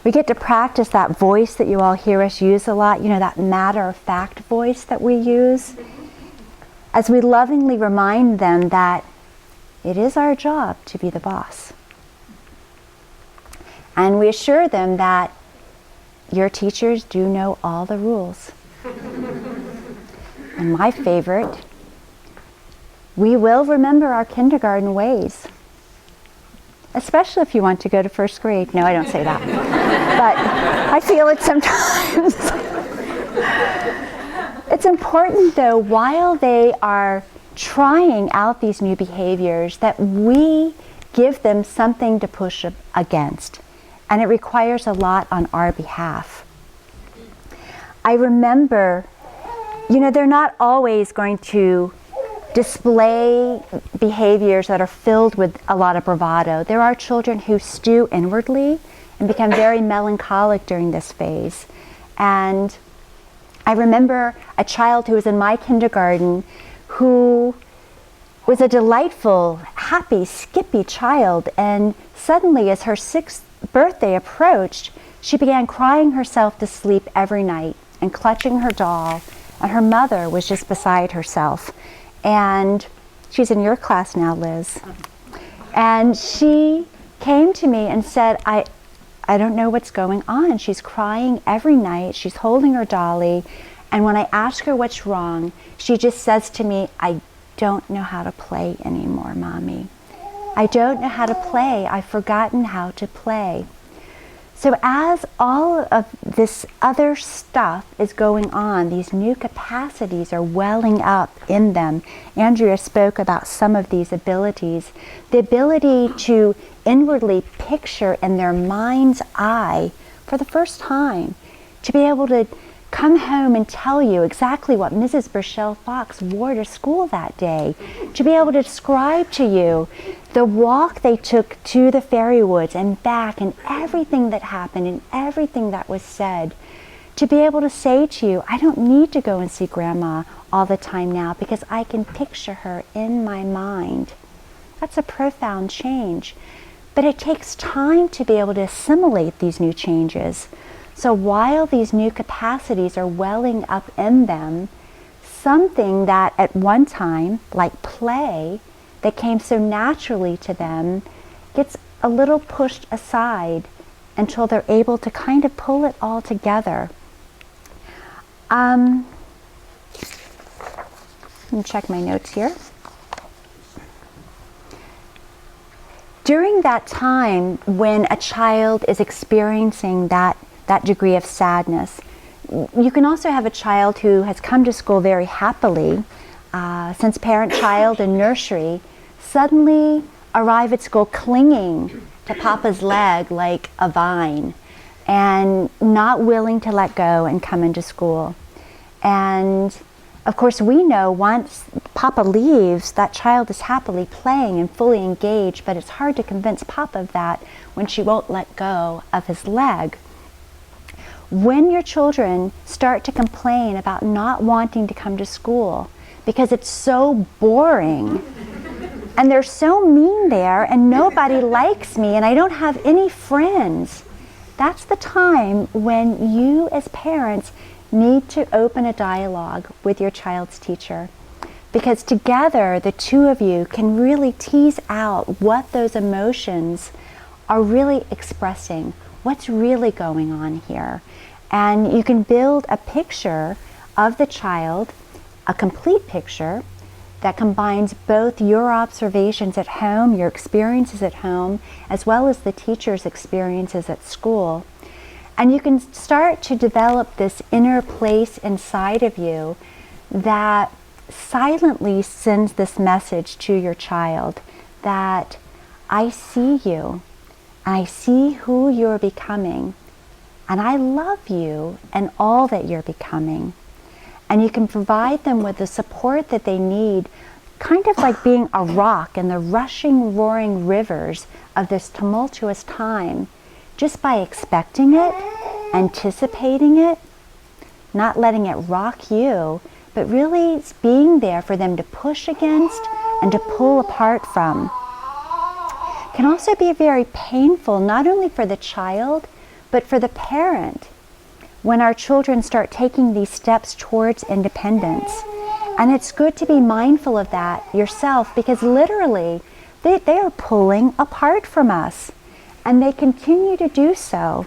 Speaker 5: We get to practice that voice that you all hear us use a lot, you know, that matter-of-fact voice that we use, as we lovingly remind them that it is our job to be the boss. And we assure them that your teachers do know all the rules. And my favorite, we will remember our kindergarten ways. Especially if you want to go to first grade. No, I don't say that. But I feel it sometimes. It's important, though, while they are trying out these new behaviors, that we give them something to push against. And it requires a lot on our behalf. I remember, you know, they're not always going to display behaviors that are filled with a lot of bravado. There are children who stew inwardly and become very melancholic during this phase. And I remember a child who was in my kindergarten who was a delightful, happy, skippy child, and suddenly as her 6th birthday approached, She began crying herself to sleep every night and clutching her doll, and her mother was just beside herself. And she's in your class now, Liz. And she came to me and said, I don't know what's going on. She's crying every night. She's holding her dolly. And when I ask her what's wrong, she just says to me, I don't know how to play anymore, Mommy. I don't know how to play. I've forgotten how to play. So as all of this other stuff is going on, these new capacities are welling up in them. Andrea spoke about some of these abilities. The ability to inwardly picture in their mind's eye for the first time, to be able to come home and tell you exactly what Mrs. Burchell-Fox wore to school that day, to be able to describe to you the walk they took to the fairy woods and back, and everything that happened and everything that was said, to be able to say to you, I don't need to go and see Grandma all the time now because I can picture her in my mind. That's a profound change. But it takes time to be able to assimilate these new changes. So while these new capacities are welling up in them, something that at one time, like play, that came so naturally to them, gets a little pushed aside until they're able to kind of pull it all together. Let me check my notes here. During that time when a child is experiencing that degree of sadness, you can also have a child who has come to school very happily, since parent-child and nursery, suddenly arrive at school clinging to Papa's leg like a vine and not willing to let go and come into school. And of course we know once Papa leaves, that child is happily playing and fully engaged, but it's hard to convince Papa of that when she won't let go of his leg. When your children start to complain about not wanting to come to school because it's so boring and they're so mean there and nobody likes me and I don't have any friends, that's the time when you as parents need to open a dialogue with your child's teacher, because together the two of you can really tease out what those emotions are really expressing, what's really going on here. And you can build a picture of the child, a complete picture that combines both your observations at home, your experiences at home, as well as the teacher's experiences at school. And you can start to develop this inner place inside of you that silently sends this message to your child that I see you, I see who you're becoming, and I love you and all that you're becoming. And you can provide them with the support that they need, kind of like being a rock in the rushing, roaring rivers of this tumultuous time, just by expecting it, anticipating it, not letting it rock you, but really being there for them to push against and to pull apart from. Can also be very painful, not only for the child, but for the parent, when our children start taking these steps towards independence. And it's good to be mindful of that yourself, because literally they are pulling apart from us, and they continue to do so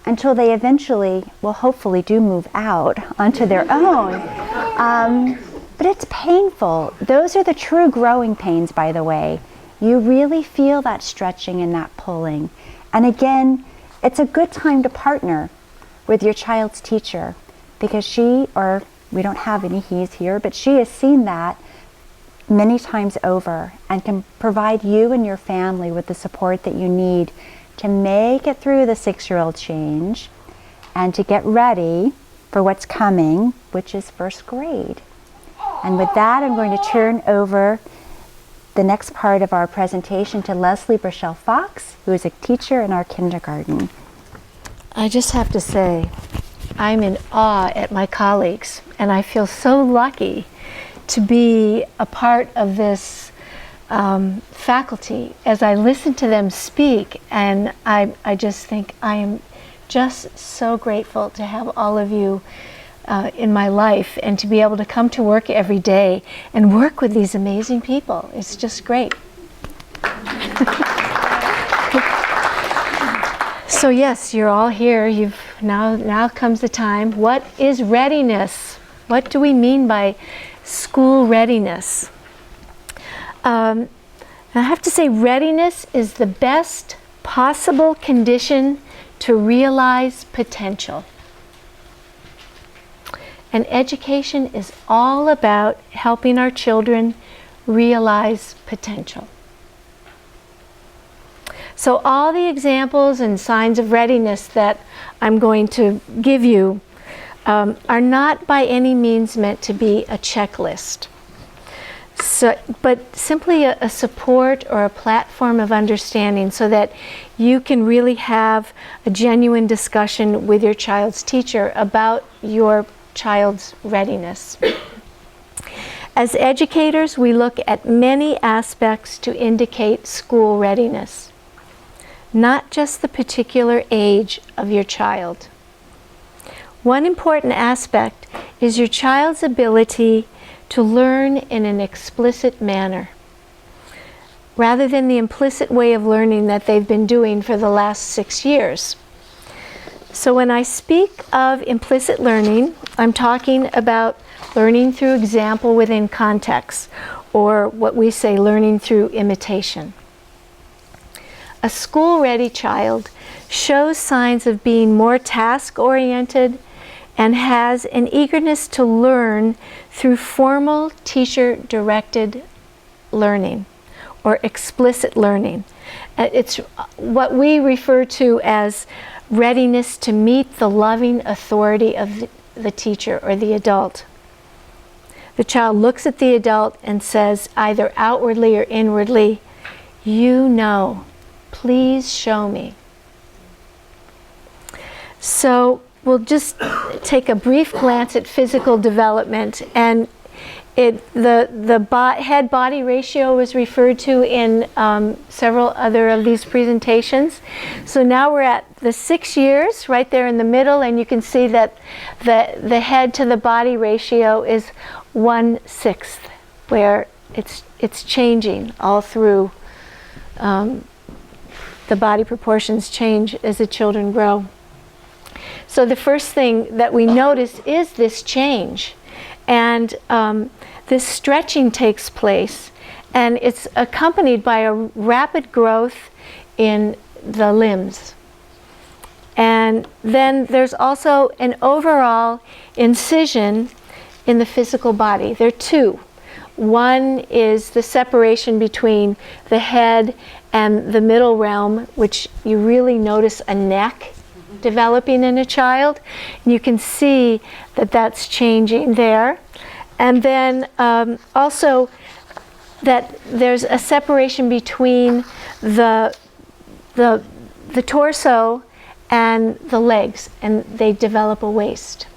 Speaker 5: until they eventually, well, hopefully do move out onto their own. But it's painful. Those are the true growing pains, by the way. You really feel that stretching and that pulling. And again, it's a good time to partner with your child's teacher, because she, or we don't have any he's here, but she has seen that many times over and can provide you and your family with the support that you need to make it through the 6-year-old change and to get ready for what's coming, which is first grade. And with that, I'm going to turn over the next part of our presentation to Leslie Burchell-Fox, who is a teacher in our kindergarten.
Speaker 6: I just have to say, I'm in awe at my colleagues, and I feel so lucky to be a part of this faculty as I listen to them speak, and I just think I am just so grateful to have all of you in my life, and to be able to come to work every day and work with these amazing people. It's just great. So yes, you're all here. Now comes the time. What is readiness? What do we mean by school readiness? I have to say, readiness is the best possible condition to realize potential. And education is all about helping our children realize potential. So all the examples and signs of readiness that I'm going to give you are not by any means meant to be a checklist, but simply a support or a platform of understanding, so that you can really have a genuine discussion with your child's teacher about your child's readiness. As educators, we look at many aspects to indicate school readiness, not just the particular age of your child. One important aspect is your child's ability to learn in an explicit manner, rather than the implicit way of learning that they've been doing for the last 6 years. So when I speak of implicit learning, I'm talking about learning through example within context, or what we say, learning through imitation. A school-ready child shows signs of being more task-oriented and has an eagerness to learn through formal teacher-directed learning or explicit learning. It's what we refer to as readiness to meet the loving authority of the teacher or the adult. The child looks at the adult and says, either outwardly or inwardly, "You know, please show me." So we'll just take a brief glance at physical development, and the head-body ratio was referred to in several other of these presentations. So now we're at the 6 years, right there in the middle, and you can see that the head to the body ratio is 1/6, where it's changing all through. The body proportions change as the children grow. So the first thing that we notice is this change. And this stretching takes place, and it's accompanied by a rapid growth in the limbs. And then there's also an overall incision in the physical body. There are two. One is the separation between the head and the middle realm, which you really notice a neck developing in a child. And you can see that that's changing there. And then also that there's a separation between the torso and the legs, and they develop a waist.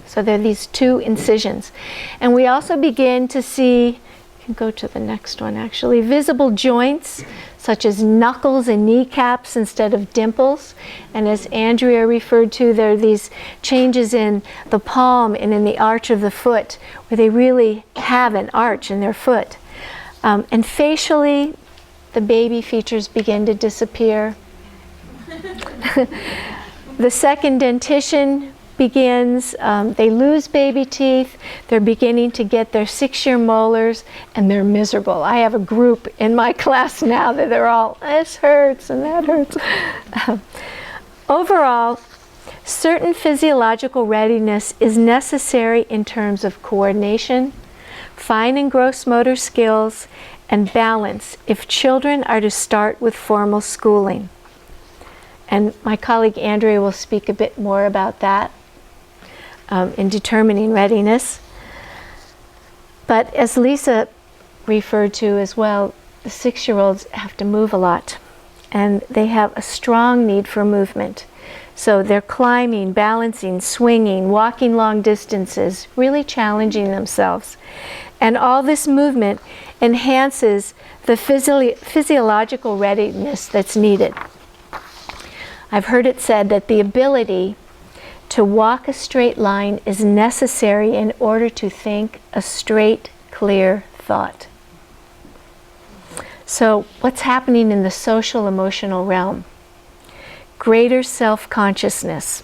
Speaker 6: So there are these two incisions. And we also begin to see, you can go to the next one actually, visible joints such as knuckles and kneecaps instead of dimples. And as Andrea referred to, there are these changes in the palm and in the arch of the foot, where they really have an arch in their foot. And facially, the baby features begin to disappear. The second dentition begins, they lose baby teeth, they're beginning to get their 6-year molars, and they're miserable. I have a group in my class now that they're all, this hurts and that hurts. Overall, certain physiological readiness is necessary in terms of coordination, fine and gross motor skills, and balance if children are to start with formal schooling. And my colleague Andrea will speak a bit more about that in determining readiness. But as Lisa referred to as well, the 6-year-olds have to move a lot, and they have a strong need for movement. So they're climbing, balancing, swinging, walking long distances, really challenging themselves. And all this movement enhances the physiological readiness that's needed. I've heard it said that the ability to walk a straight line is necessary in order to think a straight, clear thought. So what's happening in the social emotional realm? Greater self-consciousness.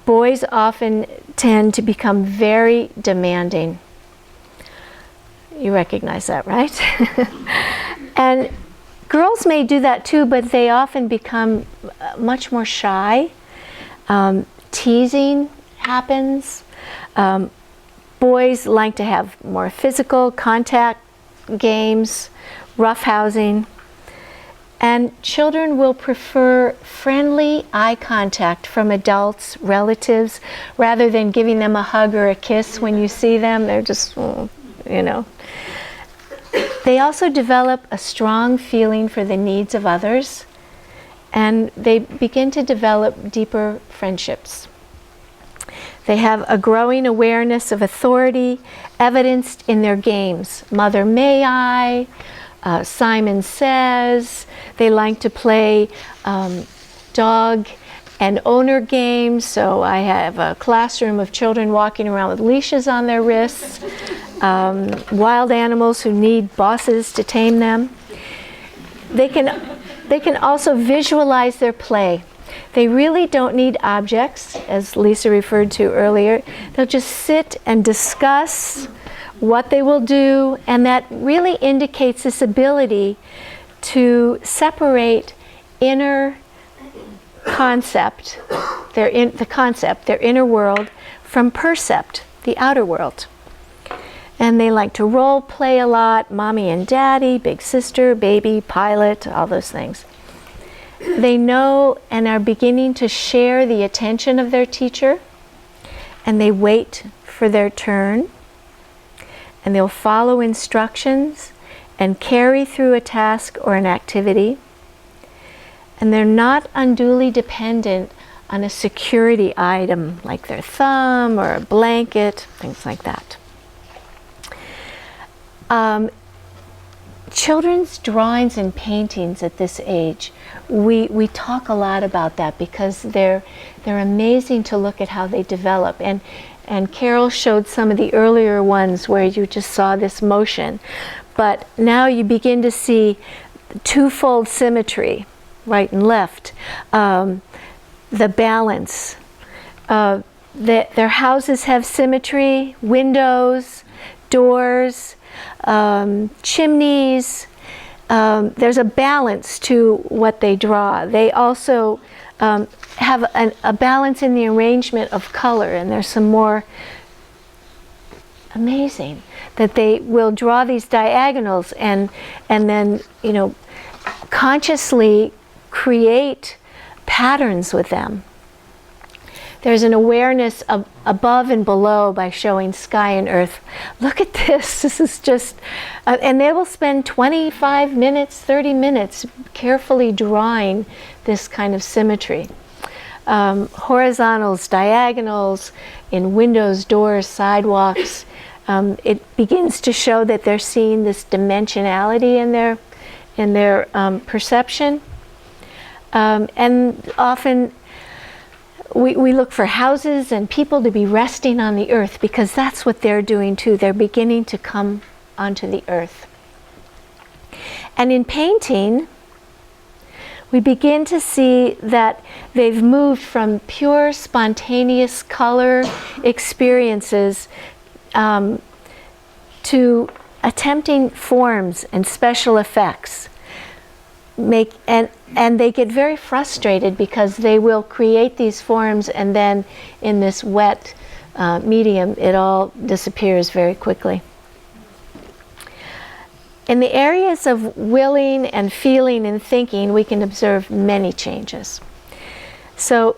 Speaker 6: Boys often tend to become very demanding. You recognize that, right? And girls may do that too, but they often become much more shy. Teasing happens. Boys like to have more physical contact games, roughhousing. And children will prefer friendly eye contact from adults, relatives, rather than giving them a hug or a kiss when you see them. They're just, you know. They also develop a strong feeling for the needs of others, and they begin to develop deeper friendships. They have a growing awareness of authority evidenced in their games. Mother May I, Simon Says. They like to play dog and owner games. So I have a classroom of children walking around with leashes on their wrists. Wild animals who need bosses to tame them. They can also visualize their play. They really don't need objects, as Lisa referred to earlier. They'll just sit and discuss what they will do, and that really indicates this ability to separate inner concept, their inner world, from percept, the outer world. And they like to role play a lot, mommy and daddy, big sister, baby, pilot, all those things. They know and are beginning to share the attention of their teacher, and they wait for their turn, and they'll follow instructions and carry through a task or an activity, and they're not unduly dependent on a security item like their thumb or a blanket, things like that. Children's drawings and paintings at this age, we talk a lot about that because they're amazing to look at how they develop. And Carol showed some of the earlier ones where you just saw this motion. But now you begin to see twofold symmetry, right and left, the balance. Their houses have symmetry, windows, doors, chimneys. There's a balance to what they draw. They also have a balance in the arrangement of color, and there's some more amazing that they will draw these diagonals and then, you know, consciously create patterns with them. There's an awareness of above and below by showing sky and earth. Look at this. This is just, and they will spend 25 minutes, 30 minutes carefully drawing this kind of symmetry. Horizontals, diagonals, in windows, doors, sidewalks. It begins to show that they're seeing this dimensionality in their perception. And often, we look for houses and people to be resting on the earth because that's what they're doing too. They're beginning to come onto the earth. And in painting, we begin to see that they've moved from pure spontaneous color experiences to attempting forms and special effects. And they get very frustrated because they will create these forms and then in this wet medium it all disappears very quickly. In the areas of willing and feeling and thinking, we can observe many changes. So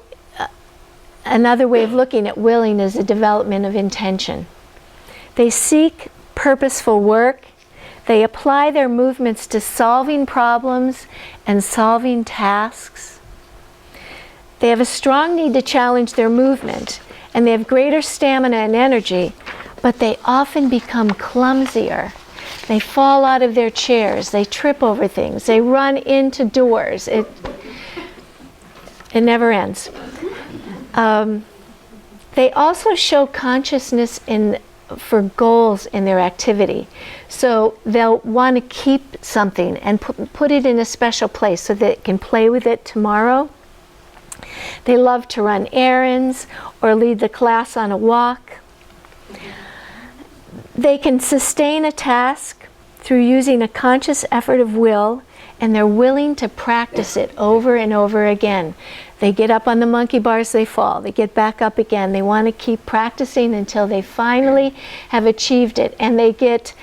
Speaker 6: another way of looking at willing is the development of intention. They seek purposeful work. They apply their movements to solving problems and solving tasks. They have a strong need to challenge their movement, and they have greater stamina and energy, but they often become clumsier. They fall out of their chairs, they trip over things, they run into doors. It never ends. They also show consciousness for goals in their activity. So they'll want to keep something and put it in a special place so that it can play with it tomorrow. They love to run errands or lead the class on a walk. They can sustain a task through using a conscious effort of will, and they're willing to practice it over and over again. They get up on the monkey bars, they fall. They get back up again. They want to keep practicing until they finally have achieved it. And they get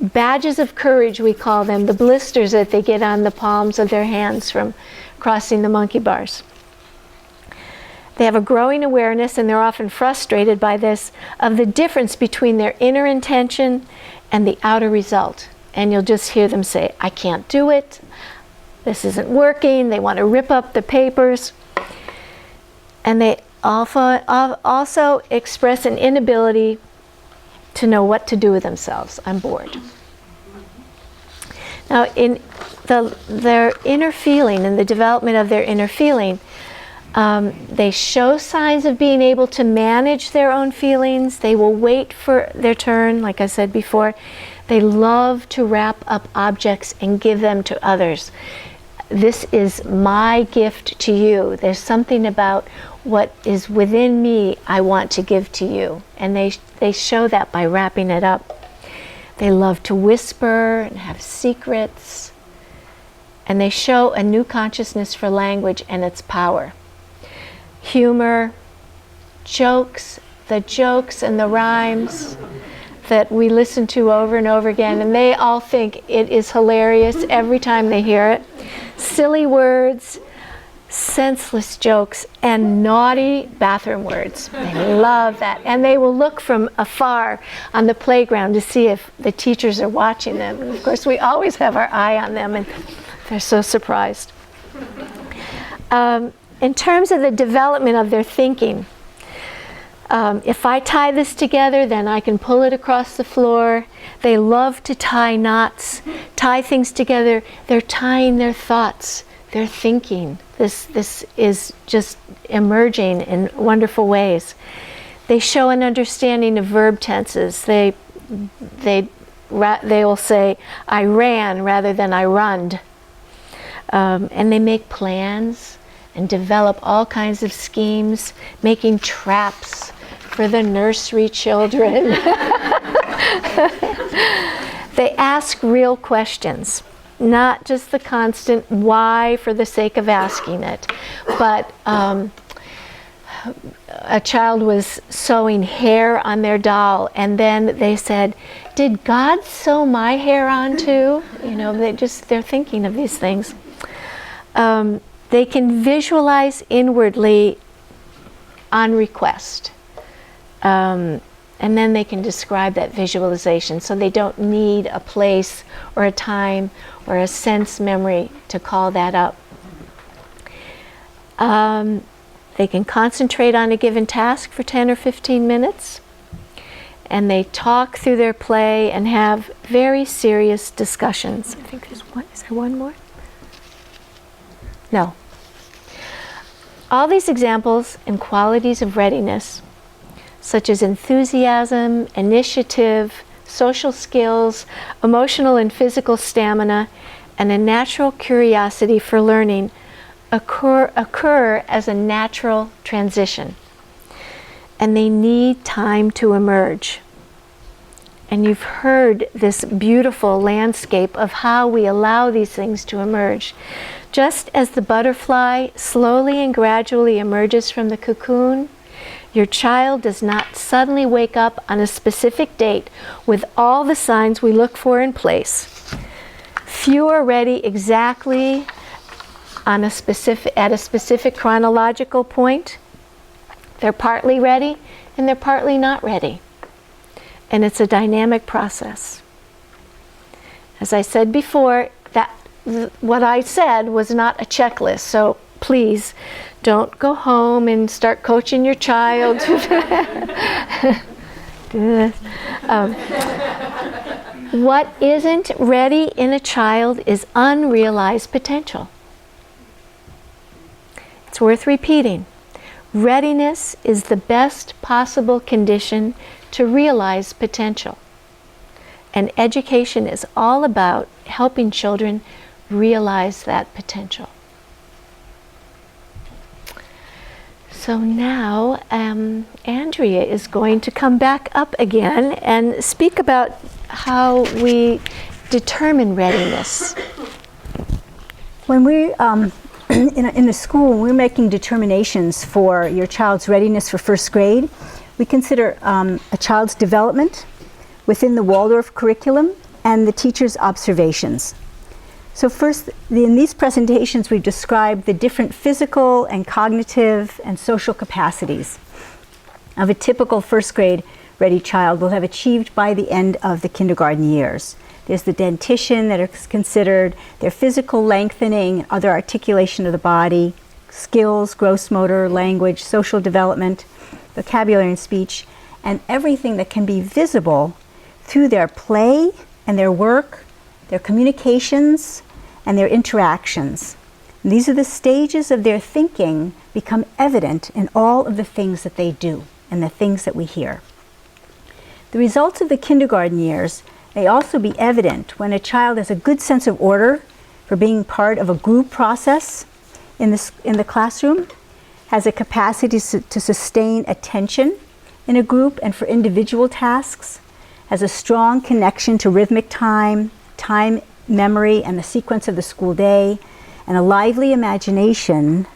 Speaker 6: badges of courage, we call them, the blisters that they get on the palms of their hands from crossing the monkey bars. They have a growing awareness, and they're often frustrated by this, of the difference between their inner intention and the outer result. And you'll just hear them say, I can't do it. This isn't working. They want to rip up the papers. And they also express an inability to know what to do with themselves. I'm bored. Now, in their inner feeling, in the development of their inner feeling, they show signs of being able to manage their own feelings. They will wait for their turn, like I said before. They love to wrap up objects and give them to others. This is my gift to you. There's something about what is within me I want to give to you. And they show that by wrapping it up. They love to whisper and have secrets. And they show a new consciousness for language and its power. Humor, jokes, the jokes and the rhymes that we listen to over and over again, and they all think it is hilarious every time they hear it. Silly words, senseless jokes, and naughty bathroom words. They love that. And they will look from afar on the playground to see if the teachers are watching them. And of course, we always have our eye on them, and they're so surprised. In terms of the development of their thinking, if I tie this together, then I can pull it across the floor. They love to tie knots, tie things together. They're tying their thoughts, their thinking. This is just emerging in wonderful ways. They show an understanding of verb tenses. They will say, I ran rather than I runned. And they make plans and develop all kinds of schemes, making traps for the nursery children. They ask real questions, not just the constant why for the sake of asking it. But a child was sewing hair on their doll, and then they said, did God sew my hair on too? You know, they're thinking of these things. They can visualize inwardly on request. And then they can describe that visualization, so they don't need a place or a time or a sense memory to call that up. They can concentrate on a given task for 10 or 15 minutes. And they talk through their play and have very serious discussions. I think there's one. Is there one more? No. All these examples and qualities of readiness, such as enthusiasm, initiative, social skills, emotional and physical stamina, and a natural curiosity for learning, occur as a natural transition. And they need time to emerge. And you've heard this beautiful landscape of how we allow these things to emerge. Just as the butterfly slowly and gradually emerges from the cocoon, your child does not suddenly wake up on a specific date with all the signs we look for in place. Few are ready exactly at a specific chronological point. They're partly ready and they're partly not ready. And it's a dynamic process. As I said before, what I said was not a checklist, so please don't go home and start coaching your child do this. What isn't ready in a child is unrealized potential. It's worth repeating. Readiness is the best possible condition to realize potential. And education is all about helping children realize that potential. So now Andrea is going to come back up again and speak about how we determine readiness.
Speaker 4: When we, in the school, when we're making determinations for your child's readiness for first grade, we consider a child's development within the Waldorf curriculum and the teacher's observations. So first, in these presentations, we've described the different physical and cognitive and social capacities of a typical first grade ready child will have achieved by the end of the kindergarten years. There's the dentition that is considered, their physical lengthening, other articulation of the body, skills, gross motor, language, social development, vocabulary and speech, and everything that can be visible through their play and their work, their communications, and their interactions. And these are the stages of their thinking become evident in all of the things that they do and the things that we hear. The results of the kindergarten years may also be evident when a child has a good sense of order for being part of a group process in the classroom, has a capacity to sustain attention in a group and for individual tasks, has a strong connection to rhythmic time memory and the sequence of the school day, and a lively imagination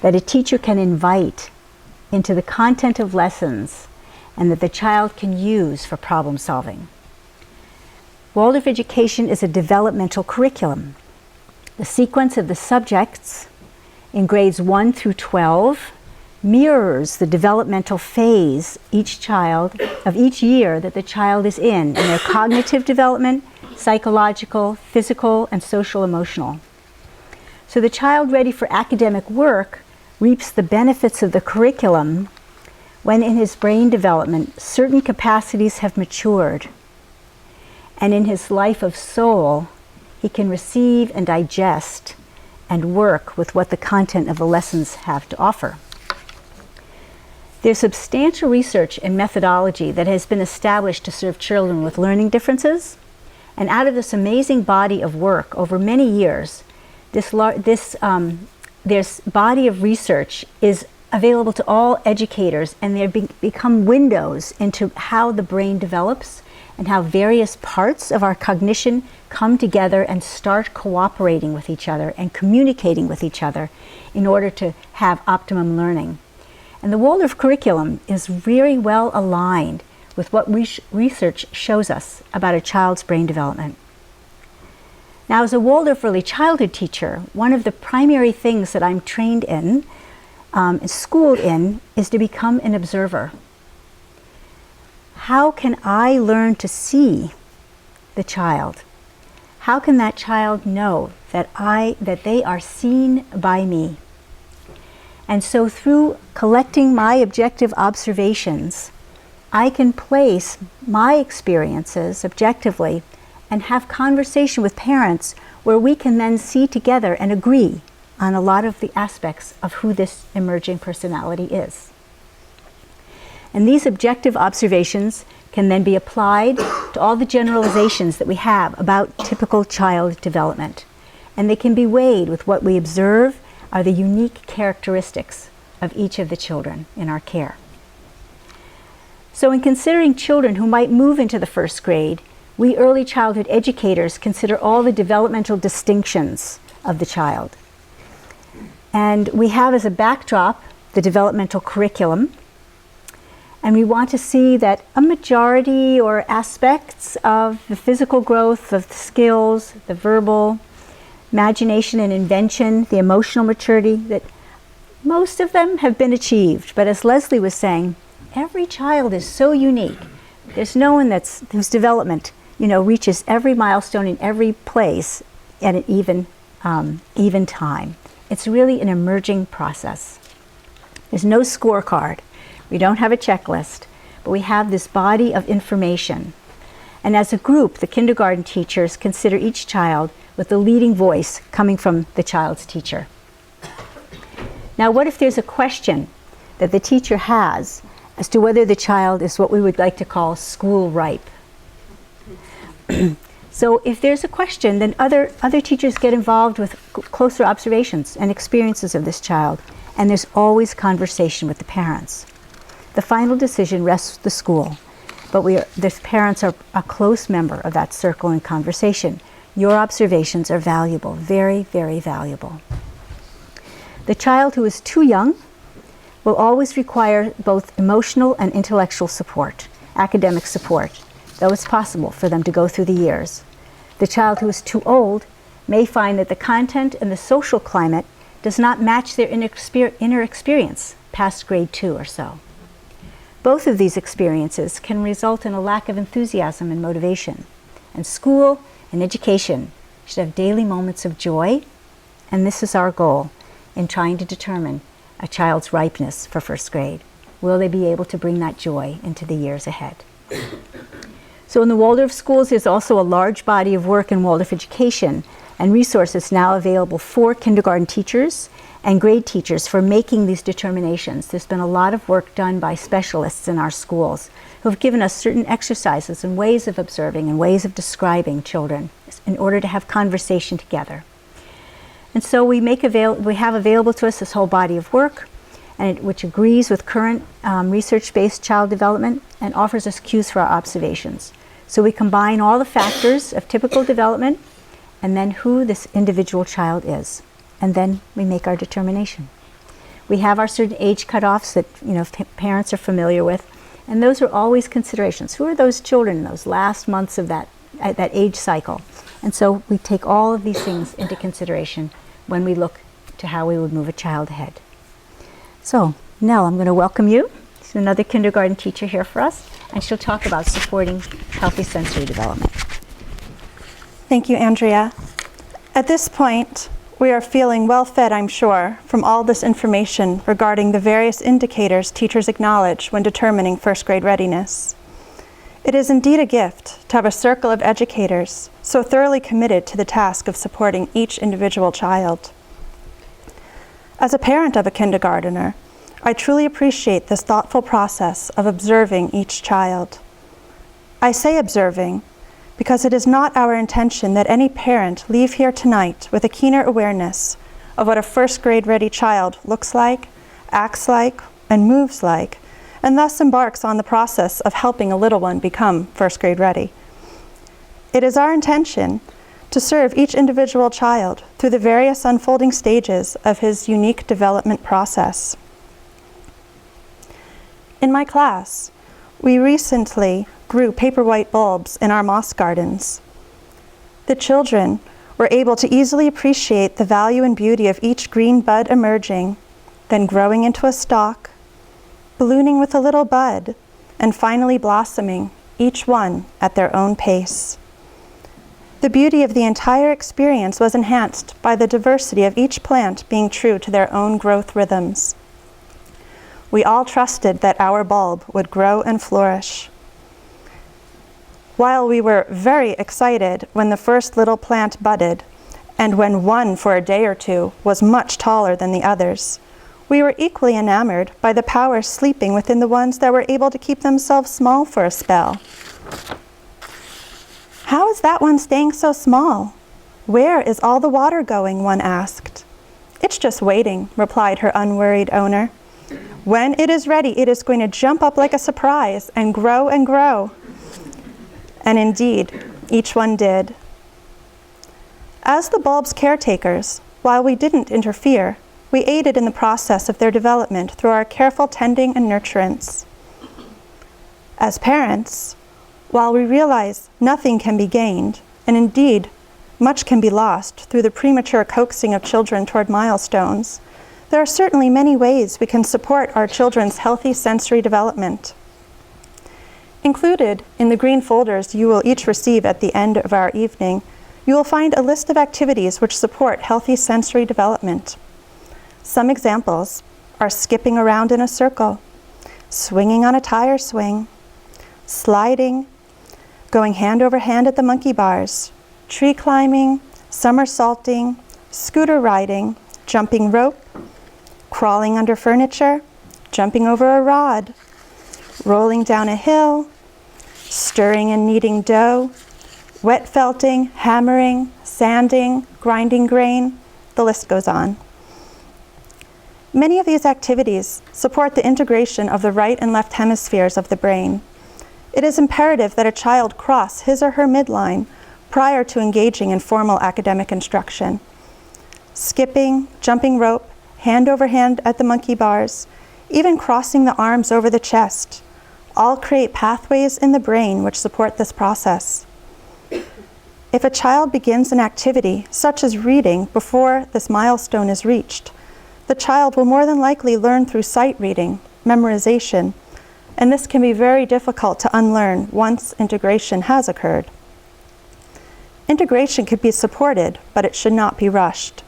Speaker 4: that a teacher can invite into the content of lessons and that the child can use for problem solving. Waldorf education is a developmental curriculum. The sequence of the subjects in grades 1 through 12 mirrors the developmental phase of each year that the child is in their cognitive development, psychological, physical, and social emotional. So the child ready for academic work reaps the benefits of the curriculum when in his brain development certain capacities have matured, and in his life of soul he can receive and digest and work with what the content of the lessons have to offer. There's substantial research and methodology that has been established to serve children with learning differences, and out of this amazing body of work over many years, this body of research is available to all educators, and they become windows into how the brain develops and how various parts of our cognition come together and start cooperating with each other and communicating with each other in order to have optimum learning. And the Waldorf curriculum is very well aligned with what research shows us about a child's brain development. Now, as a Waldorf early childhood teacher, one of the primary things that I'm trained in, schooled in, is to become an observer. How can I learn to see the child? How can that child know that they are seen by me? And so through collecting my objective observations, I can place my experiences objectively and have conversation with parents where we can then see together and agree on a lot of the aspects of who this emerging personality is. And these objective observations can then be applied to all the generalizations that we have about typical child development. And they can be weighed with what we observe are the unique characteristics of each of the children in our care. So in considering children who might move into the first grade, we early childhood educators consider all the developmental distinctions of the child. And we have as a backdrop the developmental curriculum. And we want to see that a majority or aspects of the physical growth, of the skills, the verbal, imagination and invention, the emotional maturity, that most of them have been achieved. But as Leslie was saying, every child is so unique. There's no one whose development, reaches every milestone in every place at an even time. It's really an emerging process. There's no scorecard. We don't have a checklist, but we have this body of information. And as a group, the kindergarten teachers consider each child with the leading voice coming from the child's teacher. Now, what if there's a question that the teacher has as to whether the child is what we would like to call school ripe? So if there's a question, then other teachers get involved with closer observations and experiences of this child, and there's always conversation with the parents. The final decision rests with the school, but the parents are a close member of that circle and conversation. Your observations are valuable, very, very valuable. The child who is too young will always require both emotional and intellectual support, academic support, though it's possible for them to go through the years. The child who is too old may find that the content and the social climate does not match their inner experience past grade 2 or so. Both of these experiences can result in a lack of enthusiasm and motivation. And school and education should have daily moments of joy, and this is our goal in trying to determine a child's ripeness for first grade. Will they be able to bring that joy into the years ahead? So in the Waldorf schools, there's also a large body of work in Waldorf education and resources now available for kindergarten teachers and grade teachers for making these determinations. There's been a lot of work done by specialists in our schools who have given us certain exercises and ways of observing and ways of describing children in order to have conversation together. And so we have available to us this whole body of work, which agrees with current research-based child development and offers us cues for our observations. So we combine all the factors of typical development and then who this individual child is. And then we make our determination. We have our certain age cutoffs that parents are familiar with, and those are always considerations. Who are those children in those last months of that age cycle? And so we take all of these things into consideration when we look to how we would move a child ahead. So, Nell, I'm going to welcome you. She's another kindergarten teacher here for us, and she'll talk about supporting healthy sensory development.
Speaker 7: Thank you, Andrea. At this point, we are feeling well fed, I'm sure, from all this information regarding the various indicators teachers acknowledge when determining first grade readiness. It is indeed a gift to have a circle of educators so thoroughly committed to the task of supporting each individual child. As a parent of a kindergartner, I truly appreciate this thoughtful process of observing each child. I say observing because it is not our intention that any parent leave here tonight with a keener awareness of what a first grade ready child looks like, acts like, and moves like, and thus embarks on the process of helping a little one become first grade ready. It is our intention to serve each individual child through the various unfolding stages of his unique development process. In my class, we recently grew paper white bulbs in our moss gardens. The children were able to easily appreciate the value and beauty of each green bud emerging, then growing into a stalk, ballooning with a little bud, and finally blossoming, each one at their own pace. The beauty of the entire experience was enhanced by the diversity of each plant being true to their own growth rhythms. We all trusted that our bulb would grow and flourish. While we were very excited when the first little plant budded, and when one for a day or two was much taller than the others, we were equally enamored by the power sleeping within the ones that were able to keep themselves small for a spell. "How is that one staying so small? Where is all the water going?" one asked. "It's just waiting," replied her unworried owner. "When it is ready, it is going to jump up like a surprise and grow and grow." And indeed, each one did. As the bulb's caretakers, while we didn't interfere, we aided in the process of their development through our careful tending and nurturance. As parents, while we realize nothing can be gained, and indeed much can be lost through the premature coaxing of children toward milestones, there are certainly many ways we can support our children's healthy sensory development. Included in the green folders you will each receive at the end of our evening, you will find a list of activities which support healthy sensory development. Some examples are skipping around in a circle, swinging on a tire swing, sliding, going hand over hand at the monkey bars, tree climbing, somersaulting, scooter riding, jumping rope, crawling under furniture, jumping over a rod, rolling down a hill, stirring and kneading dough, wet felting, hammering, sanding, grinding grain, the list goes on. Many of these activities support the integration of the right and left hemispheres of the brain. It is imperative that a child cross his or her midline prior to engaging in formal academic instruction. Skipping, jumping rope, hand over hand at the monkey bars, even crossing the arms over the chest, all create pathways in the brain which support this process. If a child begins an activity, such as reading, before this milestone is reached, the child will more than likely learn through sight reading, memorization, and this can be very difficult to unlearn once integration has occurred. Integration could be supported, but it should not be rushed.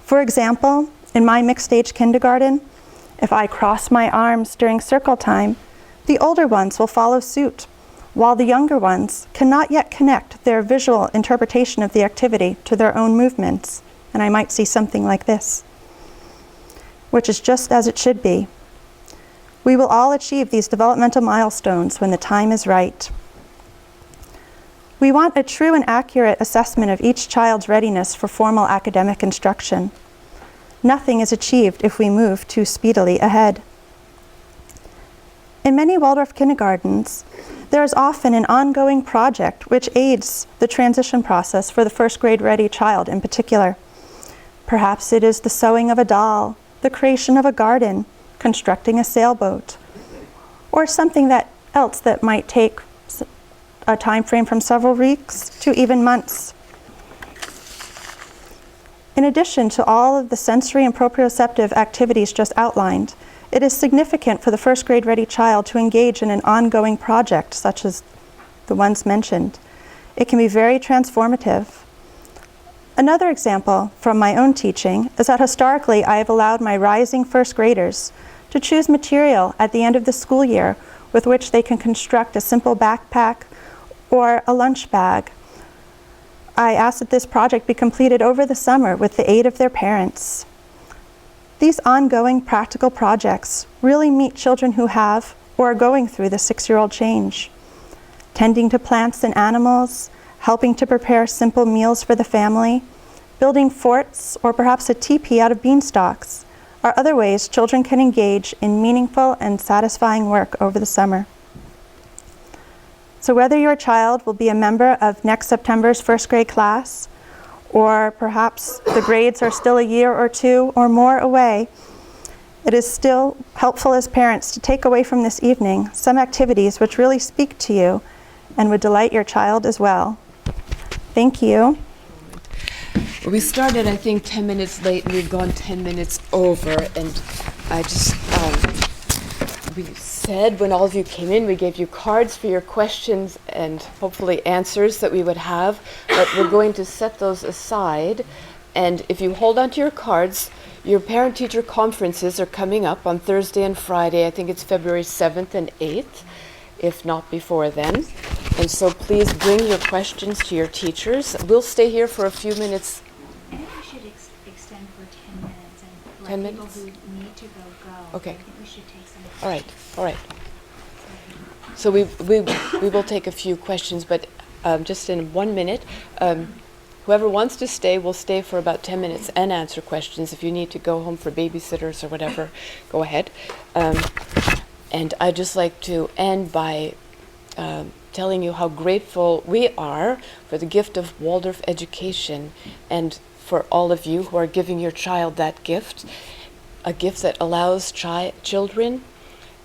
Speaker 7: For example, in my mixed-age kindergarten, if I cross my arms during circle time, the older ones will follow suit, while the younger ones cannot yet connect their visual interpretation of the activity to their own movements, and I might see something like this, which is just as it should be. We will all achieve these developmental milestones when the time is right. We want a true and accurate assessment of each child's readiness for formal academic instruction. Nothing is achieved if we move too speedily ahead. In many Waldorf kindergartens, there is often an ongoing project which aids the transition process for the first grade ready child in particular. Perhaps it is the sewing of a doll, the creation of a garden, constructing a sailboat, or something else that might take a time frame from several weeks to even months. In addition to all of the sensory and proprioceptive activities just outlined, it is significant for the first grade ready child to engage in an ongoing project such as the ones mentioned. It can be very transformative. Another example from my own teaching is that historically I have allowed my rising first graders to choose material at the end of the school year with which they can construct a simple backpack or a lunch bag. I ask that this project be completed over the summer with the aid of their parents. These ongoing practical projects really meet children who have or are going through the 6-year-old change. Tending to plants and animals, helping to prepare simple meals for the family, building forts or perhaps a teepee out of beanstalks are other ways children can engage in meaningful and satisfying work over the summer. So whether your child will be a member of next September's first grade class, or perhaps the grades are still a year or two or more away, it is still helpful as parents to take away from this evening some activities which really speak to you and would delight your child as well. Thank you.
Speaker 1: We started, I think, 10 minutes late, and we've gone 10 minutes over, and I just, we said when all of you came in, we gave you cards for your questions and hopefully answers that we would have, but we're going to set those aside, and if you hold on to your cards, your parent-teacher conferences are coming up on Thursday and Friday. I think it's February 7th and 8th, if not before then. And so please bring your questions to your teachers. We'll stay here for a few minutes.
Speaker 8: I think we should extend for 10 minutes and let
Speaker 1: 10
Speaker 8: people
Speaker 1: minutes?
Speaker 8: who need to go.
Speaker 1: Okay.
Speaker 8: I think we should take some.
Speaker 1: All right. So we will take a few questions, but just in 1 minute. Whoever wants to stay will stay for about 10 minutes and answer questions. If you need to go home for babysitters or whatever, go ahead. And I'd just like to end by telling you how grateful we are for the gift of Waldorf education and for all of you who are giving your child that gift, a gift that allows children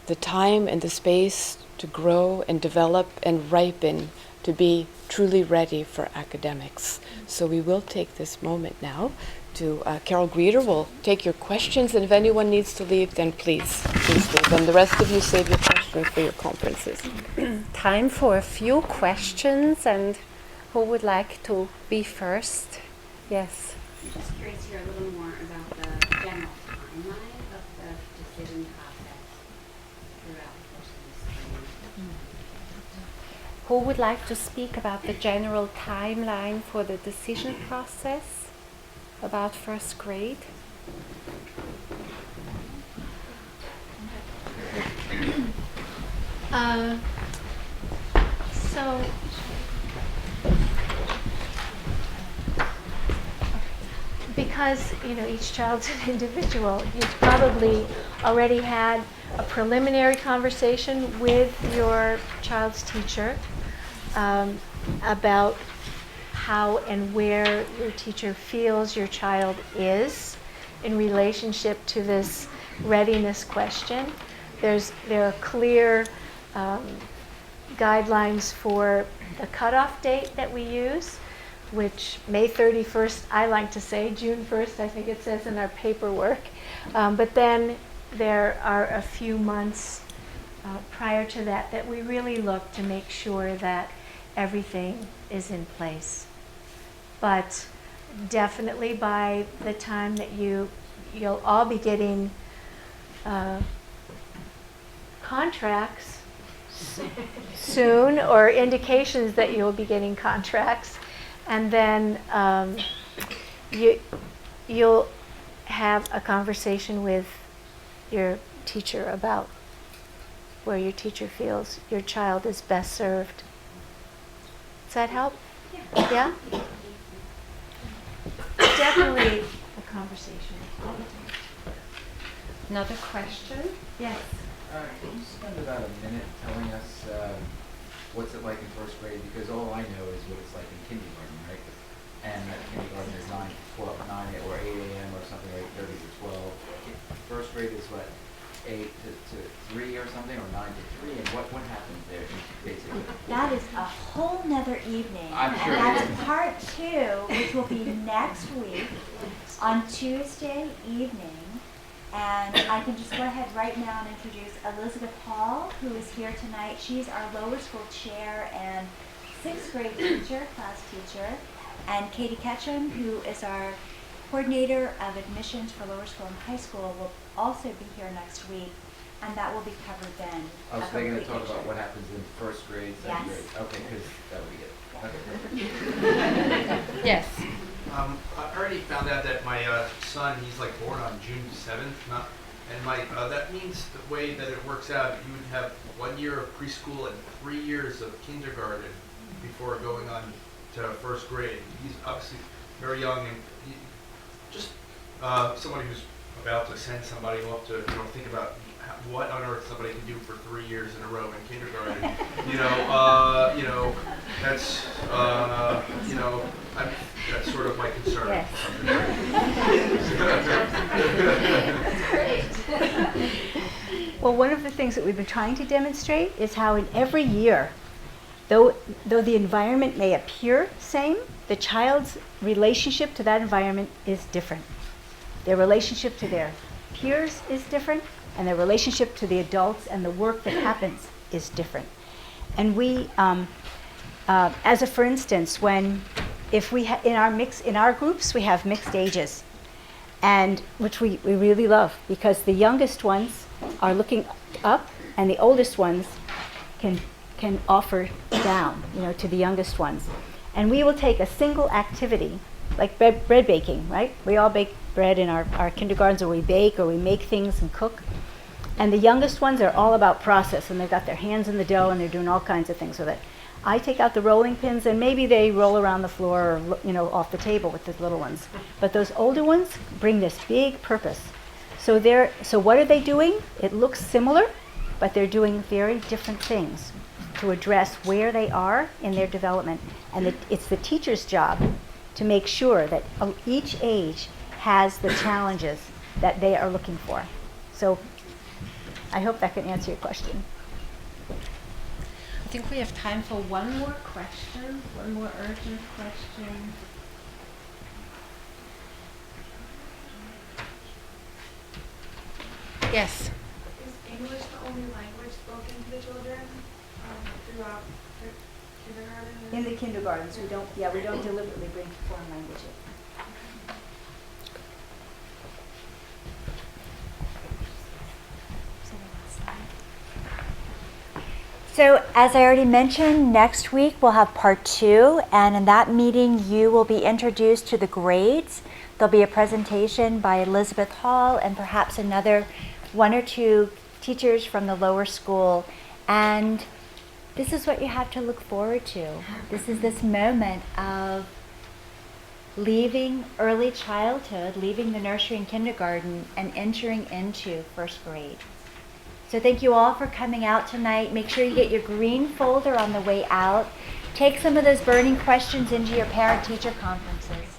Speaker 1: the time and the space to grow and develop and ripen to be truly ready for academics. So we will take this moment now to Carol Grieder will take your questions, and if anyone needs to leave, then please leave. And the rest of you save your questions for your conferences.
Speaker 3: Time for a few questions, and who would like to be first? Yes.
Speaker 9: I'm just curious to hear a little more about the general timeline of the decision process throughout the course of this training.
Speaker 3: Who would like to speak about the general timeline for the decision process about first grade?
Speaker 6: So, because each child's an individual, you've probably already had a preliminary conversation with your child's teacher about how and where your teacher feels your child is in relationship to this readiness question. There are clear guidelines for the cutoff date that we use, which May 31st, I like to say, June 1st, I think it says in our paperwork. But then there are a few months prior to that we really look to make sure that everything is in place. But definitely by the time that you'll all be getting contracts soon, or indications that you'll be getting contracts, and then you'll have a conversation with your teacher about where your teacher feels your child is best served. Does that help? Yeah? Definitely a conversation.
Speaker 3: Another question?
Speaker 6: Yes.
Speaker 10: Can you spend about a minute telling us what's it like in first grade? Because all I know is what it's like in kindergarten, right? And that kindergarten is 9 or 8 a.m. or something, like 8:30 to 12. First grade is what, 8 to 3 or something, or 9 to 3? And what happens there, basically?
Speaker 8: That is a whole nother evening.
Speaker 10: I'm sure
Speaker 8: and
Speaker 10: it
Speaker 8: that's
Speaker 10: is.
Speaker 8: part 2, which will be next week on Tuesday evening. And I can just go ahead right now and introduce Elizabeth Hall, who is here tonight. She's our lower school chair and 6th grade teacher, class teacher. And Katie Ketchum, who is our coordinator of admissions for lower school and high school, will also be here next week. And that will be covered then.
Speaker 10: Oh, so they're going to talk about what happens in first grade, second
Speaker 8: Yes.
Speaker 10: grade. Okay, because that would be good. Okay.
Speaker 3: Yes.
Speaker 11: I already found out that my son, he's like born on June 7th, and that means the way that it works out, you would have 1 year of preschool and 3 years of kindergarten before going on to first grade. He's obviously very young, and just somebody who's about to send somebody off to think about what on earth somebody can do for 3 years in a row in kindergarten. That's that's sort of my concern.
Speaker 8: Yes.
Speaker 4: Well, one of the things that we've been trying to demonstrate is how in every year, though the environment may appear same, the child's relationship to that environment is different. Their relationship to their peers is different, and their relationship to the adults and the work that happens is different. And we, as a for instance, if we in our groups we have mixed ages, and which we really love, because the youngest ones are looking up, and the oldest ones can offer down, to the youngest ones. And we will take a single activity, like bread baking, right? We all bake bread in our kindergartens, or we bake, or we make things and cook. And the youngest ones are all about process, and they've got their hands in the dough, and they're doing all kinds of things with it. I take out the rolling pins, and maybe they roll around the floor or off the table with the little ones. But those older ones bring this big purpose. So what are they doing? It looks similar, but they're doing very different things to address where they are in their development. And it's the teacher's job to make sure that each age has the challenges that they are looking for. So I hope that can answer your question.
Speaker 3: I think we have time for one more question, one more urgent question. Yes.
Speaker 12: Is English the only language spoken to the children throughout the kindergarten?
Speaker 4: In the kindergartens, we don't deliberately bring foreign language in.
Speaker 8: So as I already mentioned, next week we'll have part 2, and in that meeting you will be introduced to the grades. There'll be a presentation by Elizabeth Hall and perhaps another 1 or 2 teachers from the lower school, and this is what you have to look forward to. This is this moment of leaving early childhood, leaving the nursery and kindergarten, and entering into first grade. So thank you all for coming out tonight. Make sure you get your green folder on the way out. Take some of those burning questions into your parent-teacher conferences.